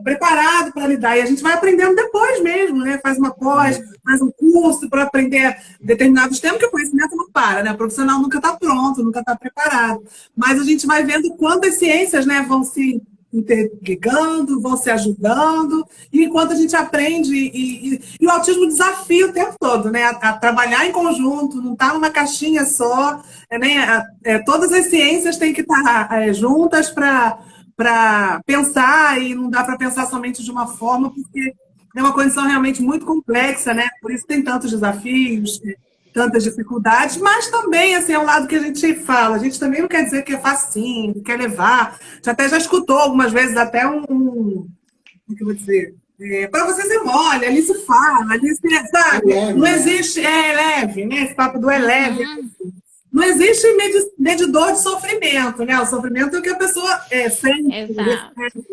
preparado para lidar, e a gente vai aprendendo depois mesmo, né? Faz uma pós, faz um curso para aprender determinados temas, que o conhecimento não para, né? O profissional nunca está pronto, nunca está preparado. Mas a gente vai vendo quantas ciências, né, vão se interligando, vão se ajudando, e enquanto a gente aprende, e o autismo desafia o tempo todo, né? A trabalhar em conjunto, não está numa caixinha só, né? Todas as ciências têm que estar juntas para pensar, e não dá para pensar somente de uma forma, porque é uma condição realmente muito complexa, né? Por isso tem tantos desafios, tantas dificuldades, mas também, assim, é um lado que a gente fala. A gente também não quer dizer que é facinho, que quer levar. Já escutou algumas vezes até como que eu vou dizer? Para você ser mole, ali se fala, ali se, sabe? Não existe, leve, né? Esse papo do leve. Não existe medidor de sofrimento, né? O sofrimento é o que a pessoa sente. Exato.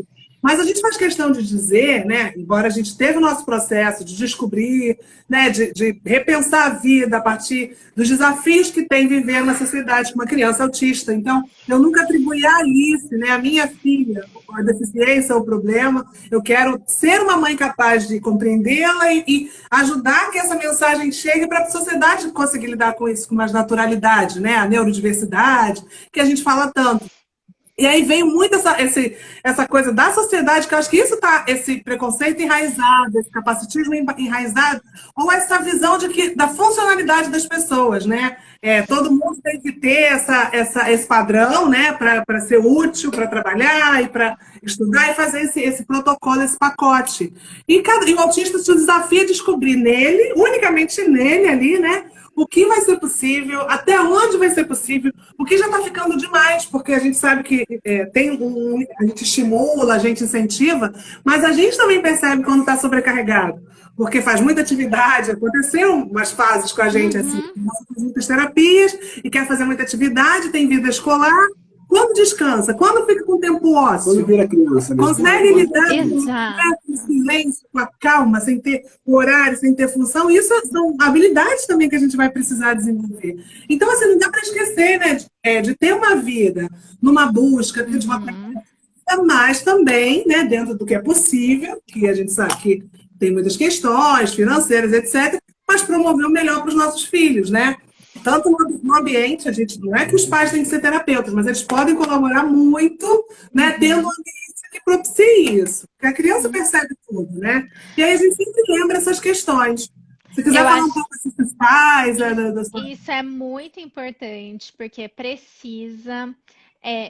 Mas a gente faz questão de dizer, né, embora a gente teve o nosso processo de descobrir, né, de repensar a vida a partir dos desafios que tem viver na sociedade com uma criança autista. Então, eu nunca atribuí a Alice, né, a minha filha, a deficiência ou o problema. Eu quero ser uma mãe capaz de compreendê-la e ajudar que essa mensagem chegue para a sociedade conseguir lidar com isso com mais naturalidade, né, a neurodiversidade, que a gente fala tanto. E aí vem muito essa coisa da sociedade, que eu acho que isso tá, esse preconceito enraizado, esse capacitismo enraizado, ou essa visão da funcionalidade das pessoas, né? Todo mundo tem que ter esse padrão, né? Para ser útil, para trabalhar e para estudar e fazer esse protocolo, esse pacote. E o autista se desafia a descobrir nele, unicamente nele ali, né? O que vai ser possível, até onde vai ser possível, o que já está ficando demais, porque a gente sabe que a gente estimula, a gente incentiva, mas a gente também percebe quando está sobrecarregado, porque faz muita atividade. Aconteceu umas fases com a gente, assim, faz muitas terapias e quer fazer muita atividade, tem vida escolar. Quando descansa? Quando fica com tempo ósseo? Quando vira criança. Consegue lidar com o silêncio, com a calma, sem ter horário, sem ter função. Isso são habilidades também que a gente vai precisar desenvolver. Então, assim, não dá para esquecer, né, de ter uma vida numa busca de uma mas também, né, dentro do que é possível, que a gente sabe que tem muitas questões financeiras, etc., mas promover o melhor para os nossos filhos, né? Tanto no ambiente, a gente não é que os pais têm que ser terapeutas, mas eles podem colaborar muito, né, tendo um ambiente que propicie isso. Porque a criança percebe tudo, né? E aí a gente sempre lembra essas questões. Se quiser falar um pouco desses pais, Isso é muito importante, porque precisa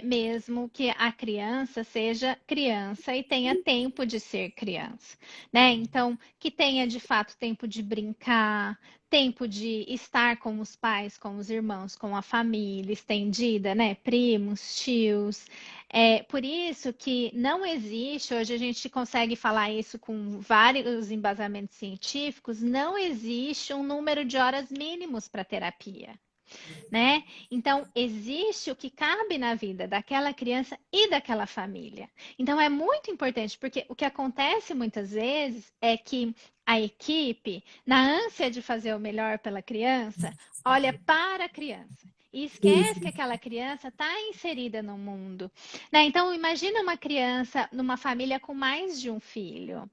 mesmo que a criança seja criança e tenha tempo de ser criança, né? Então, que tenha de fato tempo de brincar, tempo de estar com os pais, com os irmãos, com a família estendida, né? Primos, tios. É por isso que não existe, hoje a gente consegue falar isso com vários embasamentos científicos, não existe um número de horas mínimos para terapia, né? Então, existe o que cabe na vida daquela criança e daquela família. Então, é muito importante, porque o que acontece muitas vezes é que a equipe, na ânsia de fazer o melhor pela criança, olha para a criança. E esquece que Isso. aquela criança está inserida no mundo, né? Então, imagina uma criança numa família com mais de um filho.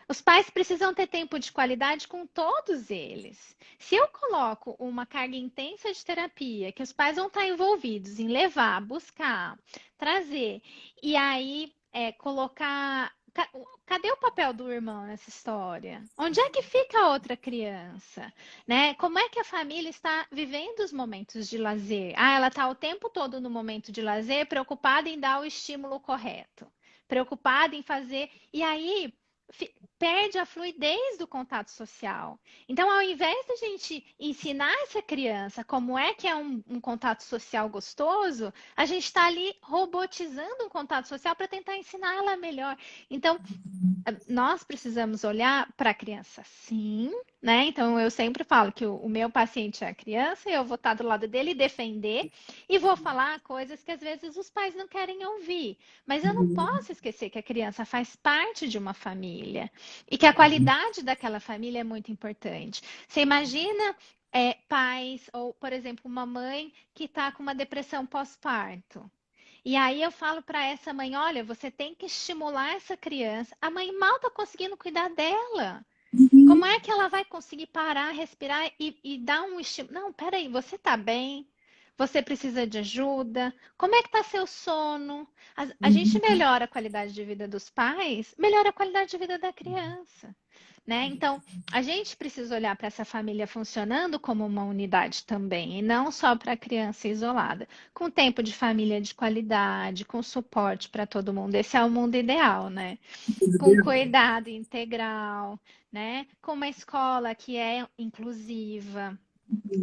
Os pais precisam ter tempo de qualidade com todos eles. Se eu coloco uma carga intensa de terapia, que os pais vão estar envolvidos em levar, buscar, trazer, e aí colocar. Cadê o papel do irmão nessa história? Onde é que fica a outra criança? Né? Como é que a família está vivendo os momentos de lazer? Ah, ela está o tempo todo no momento de lazer, preocupada em dar o estímulo correto, preocupada em fazer. E aí perde a fluidez do contato social. Então, ao invés da gente ensinar essa criança como é que é um contato social gostoso, a gente está ali robotizando um contato social para tentar ensinar ela melhor. Então, nós precisamos olhar para a criança, sim, né? Então, eu sempre falo que o meu paciente é a criança, eu vou estar do lado dele e defender, e vou falar coisas que às vezes os pais não querem ouvir. Mas eu não posso esquecer que a criança faz parte de uma família e que a qualidade daquela família é muito importante. Você imagina pais, ou, por exemplo, uma mãe que está com uma depressão pós-parto. E aí eu falo para essa mãe, olha, você tem que estimular essa criança. A mãe mal está conseguindo cuidar dela. Como é que ela vai conseguir parar, respirar e dar um estímulo? Não, peraí, você está bem? Você precisa de ajuda? Como é que está seu sono? A gente melhora a qualidade de vida dos pais, melhora a qualidade de vida da criança. Né? Então, a gente precisa olhar para essa família funcionando como uma unidade também, e não só para a criança isolada, com tempo de família de qualidade, com suporte para todo mundo. Esse é o mundo ideal, né? Com cuidado integral, né? Com uma escola que é inclusiva.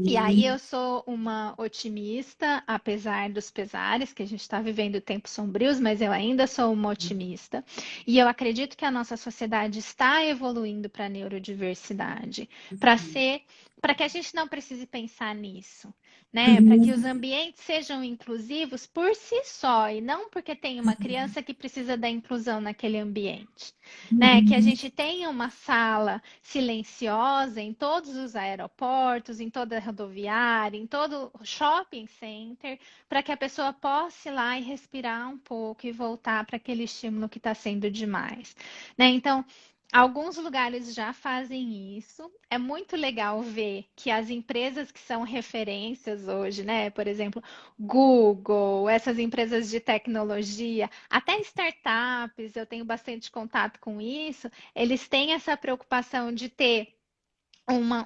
E aí eu sou uma otimista, apesar dos pesares, que a gente está vivendo tempos sombrios, mas eu ainda sou uma otimista. E eu acredito que a nossa sociedade está evoluindo para a neurodiversidade, para que a gente não precise pensar nisso, né? Para que os ambientes sejam inclusivos por si só, e não porque tem uma criança que precisa da inclusão naquele ambiente, né? Que a gente tenha uma sala silenciosa em todos os aeroportos, em toda a rodoviária, em todo shopping center, para que a pessoa possa ir lá e respirar um pouco e voltar para aquele estímulo que está sendo demais, né? Então, alguns lugares já fazem isso. É muito legal ver que as empresas que são referências hoje, né? Por exemplo, Google, essas empresas de tecnologia, até startups, eu tenho bastante contato com isso, eles têm essa preocupação de ter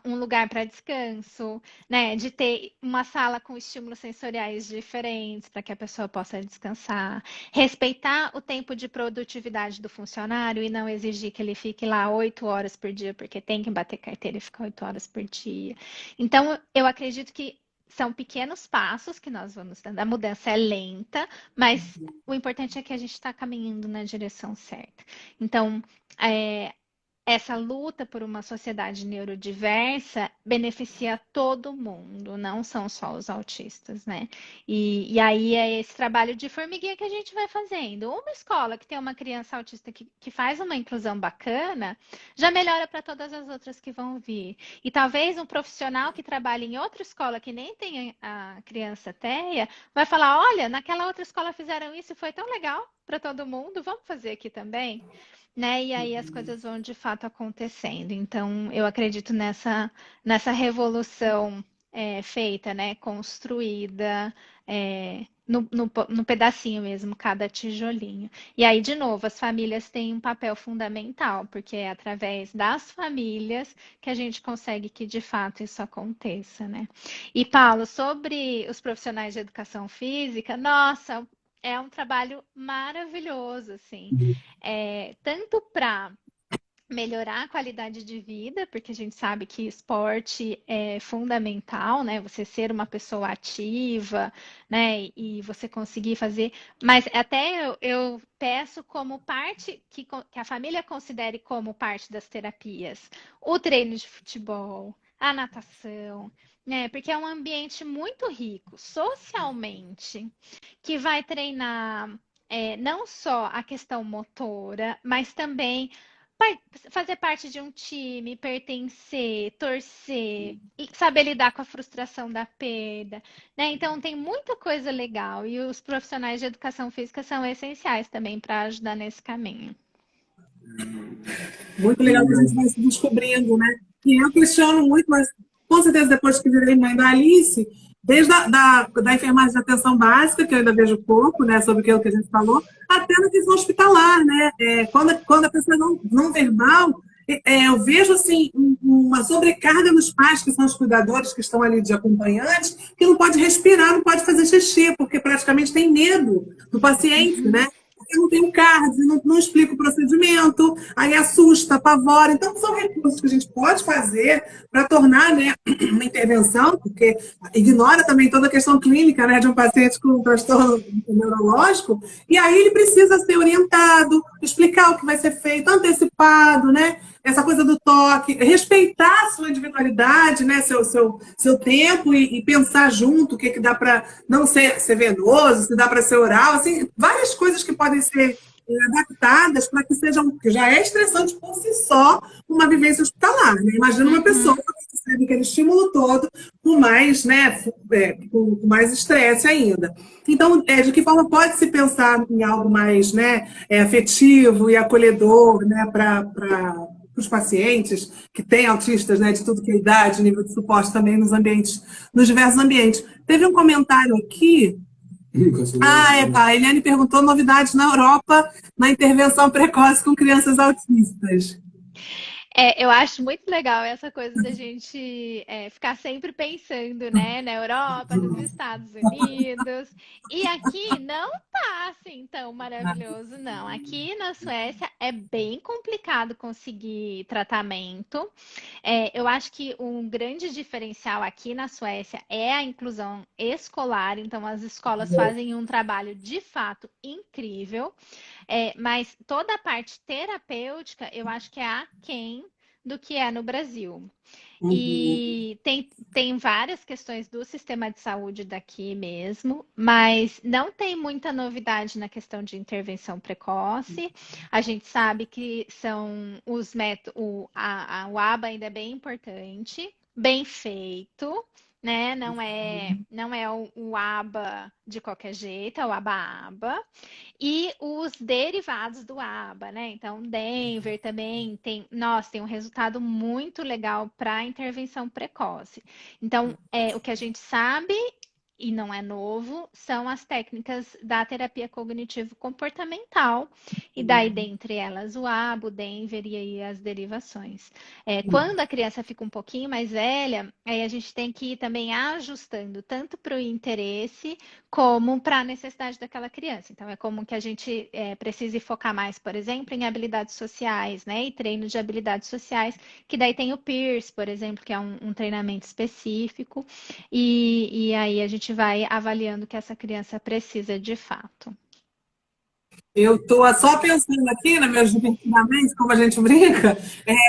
um lugar para descanso, né? De ter uma sala com estímulos sensoriais diferentes para que a pessoa possa descansar, respeitar o tempo de produtividade do funcionário e não exigir que ele fique lá 8 horas por dia, porque tem que bater carteira e ficar 8 horas por dia. Então, eu acredito que são pequenos passos que nós vamos dando. A mudança é lenta, mas o importante é que a gente está caminhando na direção certa. Então, essa luta por uma sociedade neurodiversa beneficia todo mundo, não são só os autistas, né? E aí é esse trabalho de formiguinha que a gente vai fazendo. Uma escola que tem uma criança autista que faz uma inclusão bacana, já melhora para todas as outras que vão vir. E talvez um profissional que trabalha em outra escola que nem tem a criança TEA, vai falar, olha, naquela outra escola fizeram isso e foi tão legal para todo mundo, vamos fazer aqui também? Né? E aí as coisas vão de fato acontecendo. Então, eu acredito nessa revolução feita, né? Construída no pedacinho mesmo, cada tijolinho. E aí, de novo, as famílias têm um papel fundamental, porque é através das famílias que a gente consegue que de fato isso aconteça, né? E, Paulo, sobre os profissionais de educação física, nossa, é um trabalho maravilhoso, assim, tanto para melhorar a qualidade de vida, porque a gente sabe que esporte é fundamental, né? Você ser uma pessoa ativa, né? E você conseguir fazer. Mas até eu peço como parte que a família considere como parte das terapias o treino de futebol, a natação, né? Porque é um ambiente muito rico socialmente, que vai treinar. Não só a questão motora, mas também fazer parte de um time, pertencer, torcer e saber lidar com a frustração da perda, né? Então tem muita coisa legal e os profissionais de educação física são essenciais também para ajudar nesse caminho. Muito legal que a gente vai se descobrindo, né? E eu questiono muito, mas com certeza depois que virei mãe da Alice, desde da enfermagem de atenção básica, que eu ainda vejo pouco, né, sobre aquilo que a gente falou, até na questão hospitalar, né? Quando a pessoa não verbal, eu vejo assim uma sobrecarga nos pais, que são os cuidadores que estão ali de acompanhantes, que não pode respirar, não pode fazer xixi, porque praticamente tem medo do paciente, né? Eu não tenho cardio, não explico o procedimento, aí assusta, apavora. Então, são recursos que a gente pode fazer para tornar, né, uma intervenção, porque ignora também toda a questão clínica, né, de um paciente com um transtorno neurológico, e aí ele precisa ser orientado, explicar o que vai ser feito, antecipado, né? Essa coisa do toque, respeitar a sua individualidade, né, seu tempo e pensar junto o que dá para não ser venoso, se dá para ser oral, assim, várias coisas que podem ser adaptadas para que sejam, que já é estressante por si só, uma vivência hospitalar, né? Imagina uma pessoa que recebe aquele estímulo todo com mais, né, com mais estresse ainda. Então, de que forma pode se pensar em algo mais, né, afetivo e acolhedor, né, para os pacientes que têm autistas, né, de tudo que é idade, nível de suporte também nos diversos ambientes. Teve um comentário aqui. A Eliane perguntou novidades na Europa na intervenção precoce com crianças autistas. Eu acho muito legal essa coisa da gente ficar sempre pensando, né, na Europa, nos Estados Unidos. E aqui não tá assim tão maravilhoso, não. Aqui na Suécia é bem complicado conseguir tratamento. Eu acho que um grande diferencial aqui na Suécia é a inclusão escolar. Então, as escolas fazem um trabalho de fato incrível. Mas toda a parte terapêutica, eu acho que é aquém do que é no Brasil. E tem várias questões do sistema de saúde daqui mesmo, mas não tem muita novidade na questão de intervenção precoce. A gente sabe que são os métodos, o ABA ainda é bem importante, bem feito, né? Não é o ABA de qualquer jeito, é o ABA-ABA. E os derivados do ABA, né? Então, Denver também tem um resultado muito legal para intervenção precoce. Então, o que a gente sabe, e não é novo, são as técnicas da terapia cognitivo-comportamental, e daí, dentre elas, o ABA, o Denver e aí as derivações. Quando a criança fica um pouquinho mais velha, aí a gente tem que ir também ajustando tanto para o interesse como para a necessidade daquela criança. Então, é comum que a gente precise focar mais, por exemplo, em habilidades sociais, né? E treino de habilidades sociais, que daí tem o PIRS, por exemplo, que é um treinamento específico, e aí a gente vai avaliando o que essa criança precisa de fato. Eu estou só pensando aqui, né, meus divertidamente, como a gente brinca,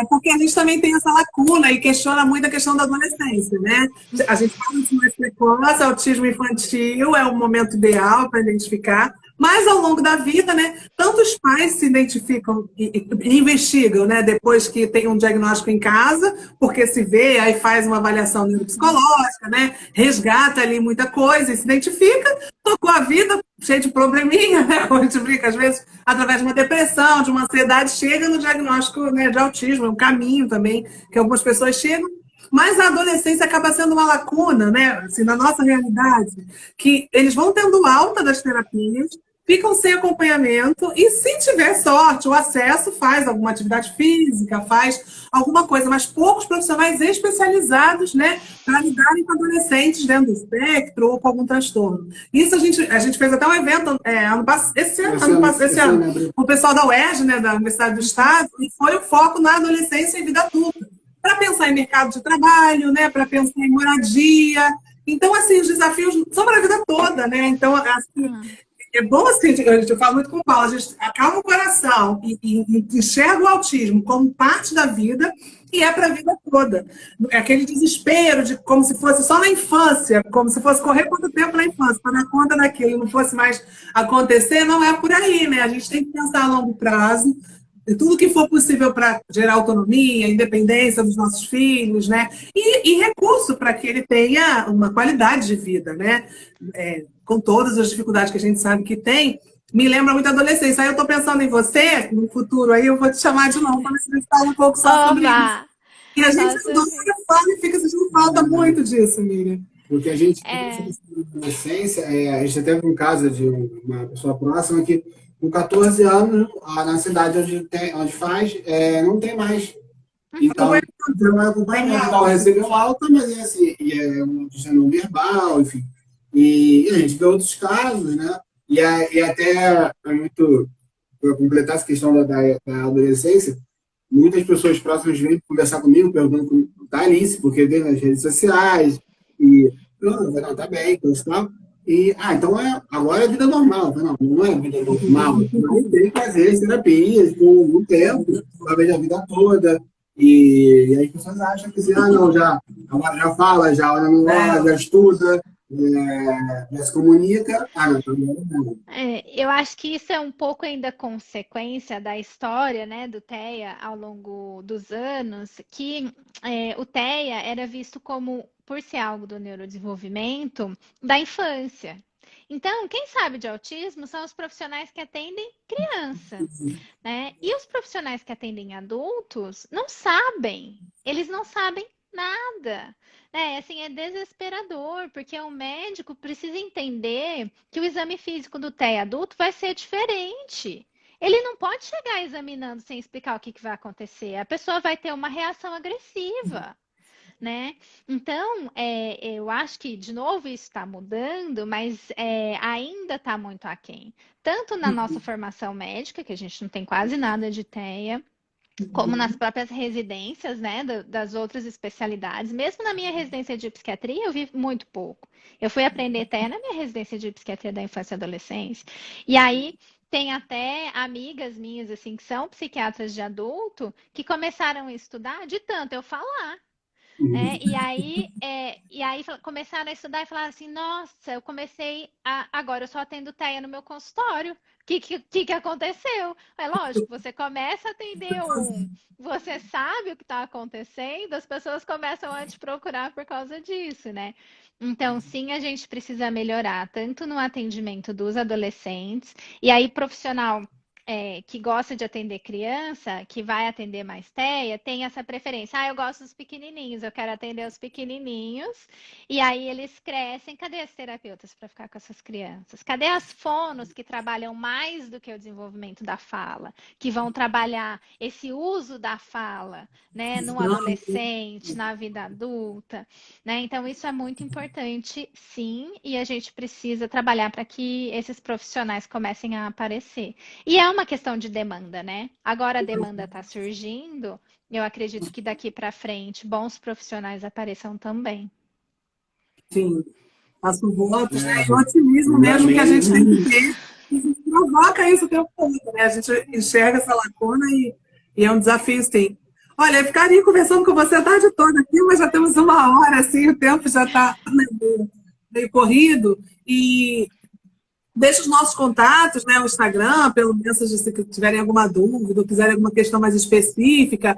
porque a gente também tem essa lacuna e questiona muito a questão da adolescência, né? A gente fala de mais precoce, autismo infantil é o momento ideal para identificar, mas ao longo da vida, né, tantos pais se identificam e investigam, né, depois que tem um diagnóstico em casa, porque se vê, aí faz uma avaliação neuropsicológica, né, resgata ali muita coisa e se identifica, tocou a vida cheio de probleminha, né, como a gente brinca, às vezes, através de uma depressão, de uma ansiedade, chega no diagnóstico, né, de autismo, é um caminho também que algumas pessoas chegam. Mas a adolescência acaba sendo uma lacuna, né? Assim, na nossa realidade, que eles vão tendo alta das terapias, ficam sem acompanhamento e, se tiver sorte, o acesso, faz alguma atividade física, faz alguma coisa, mas poucos profissionais especializados, né, para lidarem com adolescentes dentro do espectro ou com algum transtorno. Isso a gente fez até um evento esse ano, com o pessoal da UERJ, né, da Universidade do Estado, e foi o foco na adolescência e vida adulta, para pensar em mercado de trabalho, né, para pensar em moradia. Então, assim, os desafios são para a vida toda, né? Então, assim, é bom, assim, eu falo muito com o Paulo, a gente acalma o coração e enxerga o autismo como parte da vida e é para a vida toda. É aquele desespero de como se fosse só na infância, como se fosse correr quanto tempo na infância, para dar conta daquilo e não fosse mais acontecer, não é por aí, né? A gente tem que pensar a longo prazo, e tudo que for possível para gerar autonomia, independência dos nossos filhos, né? E recurso para que ele tenha uma qualidade de vida, né? Com todas as dificuldades que a gente sabe que tem, me lembra muito a adolescência. Aí eu estou pensando em você, no futuro, aí eu vou te chamar de novo para a gente falar um pouco só sobre isso. E a gente fala e fica sentindo falta muito disso, Miriam. Porque a gente, na adolescência, a gente teve um caso de uma pessoa próxima que, com 14 anos, na cidade onde faz, não tem mais. Então, não é acompanhamento. Então, recebeu alta, mas assim, é uma questão não verbal, enfim. E a gente vê outros casos, né? E até, muito, para completar essa questão da adolescência, muitas pessoas próximas vêm conversar comigo, perguntando como está a Alice, porque vê nas redes sociais, e não, tá bem, tal. E, então agora é vida normal. Não é vida normal. Não tem que fazer terapias por um tempo, talvez a vida toda. E aí as pessoas acham que agora já fala, já olha no ar, já estuda, já se comunica. Não. Eu acho que isso é um pouco ainda consequência da história, né, do TEA ao longo dos anos, que o TEA era visto como, por ser algo do neurodesenvolvimento, da infância. Então, quem sabe de autismo são os profissionais que atendem criança, né? E os profissionais que atendem adultos não sabem, eles não sabem nada. Assim, é desesperador, porque o médico precisa entender que o exame físico do TEA adulto vai ser diferente. Ele não pode chegar examinando sem explicar o que vai acontecer. A pessoa vai ter uma reação agressiva, né? Então, eu acho que, de novo, isso está mudando, mas ainda está muito aquém. Tanto na nossa formação médica, que a gente não tem quase nada de TEA, como nas próprias residências, né, das outras especialidades. Mesmo na minha residência de psiquiatria, eu vi muito pouco. Eu fui aprender TEA na minha residência de psiquiatria da infância e adolescência. E aí, tem até amigas minhas, assim, que são psiquiatras de adulto, que começaram a estudar de tanto eu falar. E aí começaram a estudar e falaram assim, nossa, eu comecei agora eu só atendo TEA no meu consultório. O que aconteceu? É lógico, você começa a atender você sabe o que está acontecendo, as pessoas começam a te procurar por causa disso, né? Então, sim, a gente precisa melhorar, tanto no atendimento dos adolescentes, e aí profissional que gosta de atender criança, que vai atender mais TEA, tem essa preferência. Eu gosto dos pequenininhos, eu quero atender os pequenininhos. E aí eles crescem. Cadê as terapeutas para ficar com essas crianças? Cadê as fonos que trabalham mais do que o desenvolvimento da fala? Que vão trabalhar esse uso da fala, né, no adolescente, na vida adulta, né? Então, isso é muito importante, sim, e a gente precisa trabalhar para que esses profissionais comecem a aparecer. E é uma questão de demanda, né? Agora a demanda está surgindo, eu acredito que daqui para frente bons profissionais apareçam também. Sim, faço votos, né? E o otimismo mesmo que a gente tem que ter, a gente provoca isso o tempo todo, né? A gente enxerga essa lacuna e é um desafio, sim. Olha, eu ficaria conversando com você a tarde toda aqui, mas já temos 1 hora, assim, o tempo já está meio corrido. E deixa os nossos contatos, né, o Instagram, pelo menos se tiverem alguma dúvida ou quiserem alguma questão mais específica.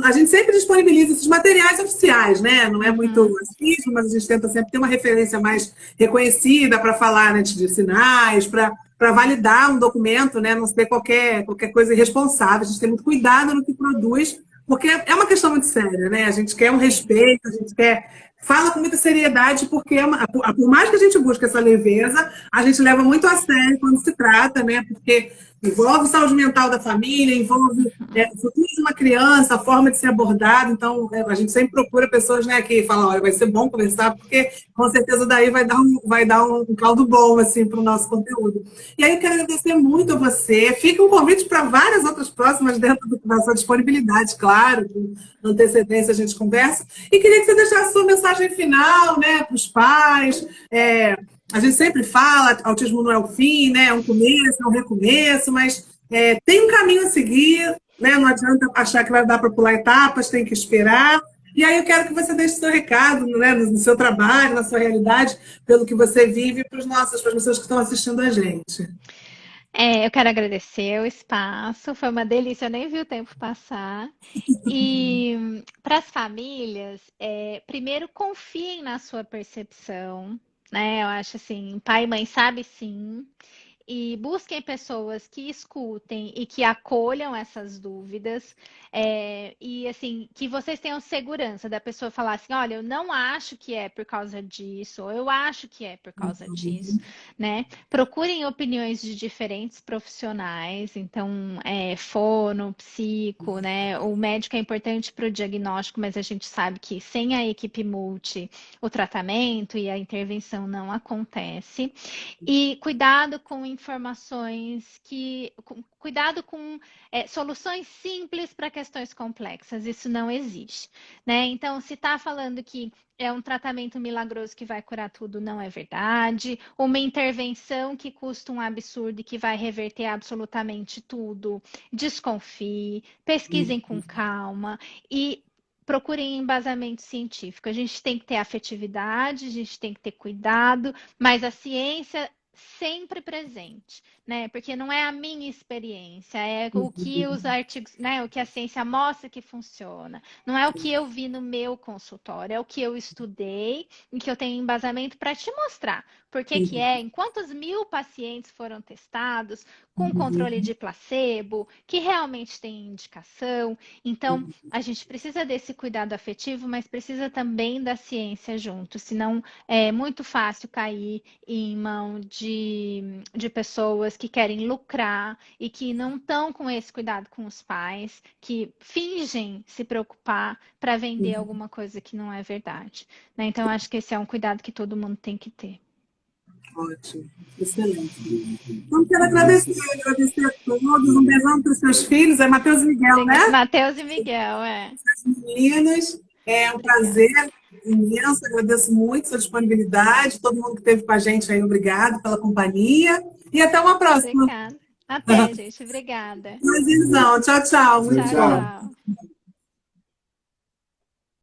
A gente sempre disponibiliza esses materiais oficiais, né? Não é muito acessível, mas a gente tenta sempre ter uma referência mais reconhecida para falar, né, de sinais, para validar um documento, né? Não ser qualquer coisa irresponsável. A gente tem muito cuidado no que produz, porque é uma questão muito séria, né? A gente quer um respeito, a gente quer fala com muita seriedade, porque por mais que a gente busque essa leveza, a gente leva muito a sério quando se trata, né? Porque envolve saúde mental da família, envolve o futuro de uma criança, a forma de ser abordado. Então, a gente sempre procura pessoas, né, que falam, olha, vai ser bom conversar, porque com certeza daí vai dar um caldo bom assim, para o nosso conteúdo. E aí eu quero agradecer muito a você. Fica um convite para várias outras próximas dentro da sua disponibilidade, claro, com antecedência a gente conversa. E queria que você deixasse a sua mensagem final, né, para os pais. A gente sempre fala, autismo não é o fim, né? É um começo, é um recomeço, mas tem um caminho a seguir, né? Não adianta achar que vai dar para pular etapas, tem que esperar. E aí eu quero que você deixe seu recado, né? No seu trabalho, na sua realidade, pelo que você vive, para as pessoas que estão assistindo a gente. Eu quero agradecer o espaço, foi uma delícia, eu nem vi o tempo passar. E para as famílias, primeiro confiem na sua percepção, né? Eu acho assim, pai e mãe sabe sim, e busquem pessoas que escutem e que acolham essas dúvidas, e assim, que vocês tenham segurança da pessoa falar assim, olha, eu não acho que é por causa disso, ou eu acho que é por causa disso, né? Procurem opiniões de diferentes profissionais, então, fono, psico, né? O médico é importante para o diagnóstico, mas a gente sabe que sem a equipe multi, o tratamento e a intervenção não acontece. E cuidado com informações cuidado com soluções simples para questões complexas, isso não existe, né? Então, se está falando que é um tratamento milagroso que vai curar tudo, não é verdade. Uma intervenção que custa um absurdo e que vai reverter absolutamente tudo, desconfie, pesquisem com calma e procurem embasamento científico. A gente tem que ter afetividade, a gente tem que ter cuidado, mas a ciência sempre presente, né? Porque não é a minha experiência, é o que os artigos, né? O que a ciência mostra que funciona. Não é o que eu vi no meu consultório, é o que eu estudei e que eu tenho embasamento para te mostrar. Por que que em quantos mil pacientes foram testados, com controle de placebo, que realmente tem indicação. Então, a gente precisa desse cuidado afetivo, mas precisa também da ciência junto, senão é muito fácil cair em mão de pessoas que querem lucrar e que não estão com esse cuidado com os pais, que fingem se preocupar para vender alguma coisa que não é verdade, né? Então, acho que esse é um cuidado que todo mundo tem que ter. Ótimo, excelente. Então, quero agradecer a todos. Um beijão para os seus filhos, é Matheus e Miguel, né? Matheus e Miguel, As meninas, é um prazer imenso, agradeço muito sua disponibilidade, todo mundo que esteve com a gente aí, obrigado pela companhia e até uma próxima. Obrigada. Até, gente, obrigada. Prazerzão, tchau, tchau. Tchau, tchau.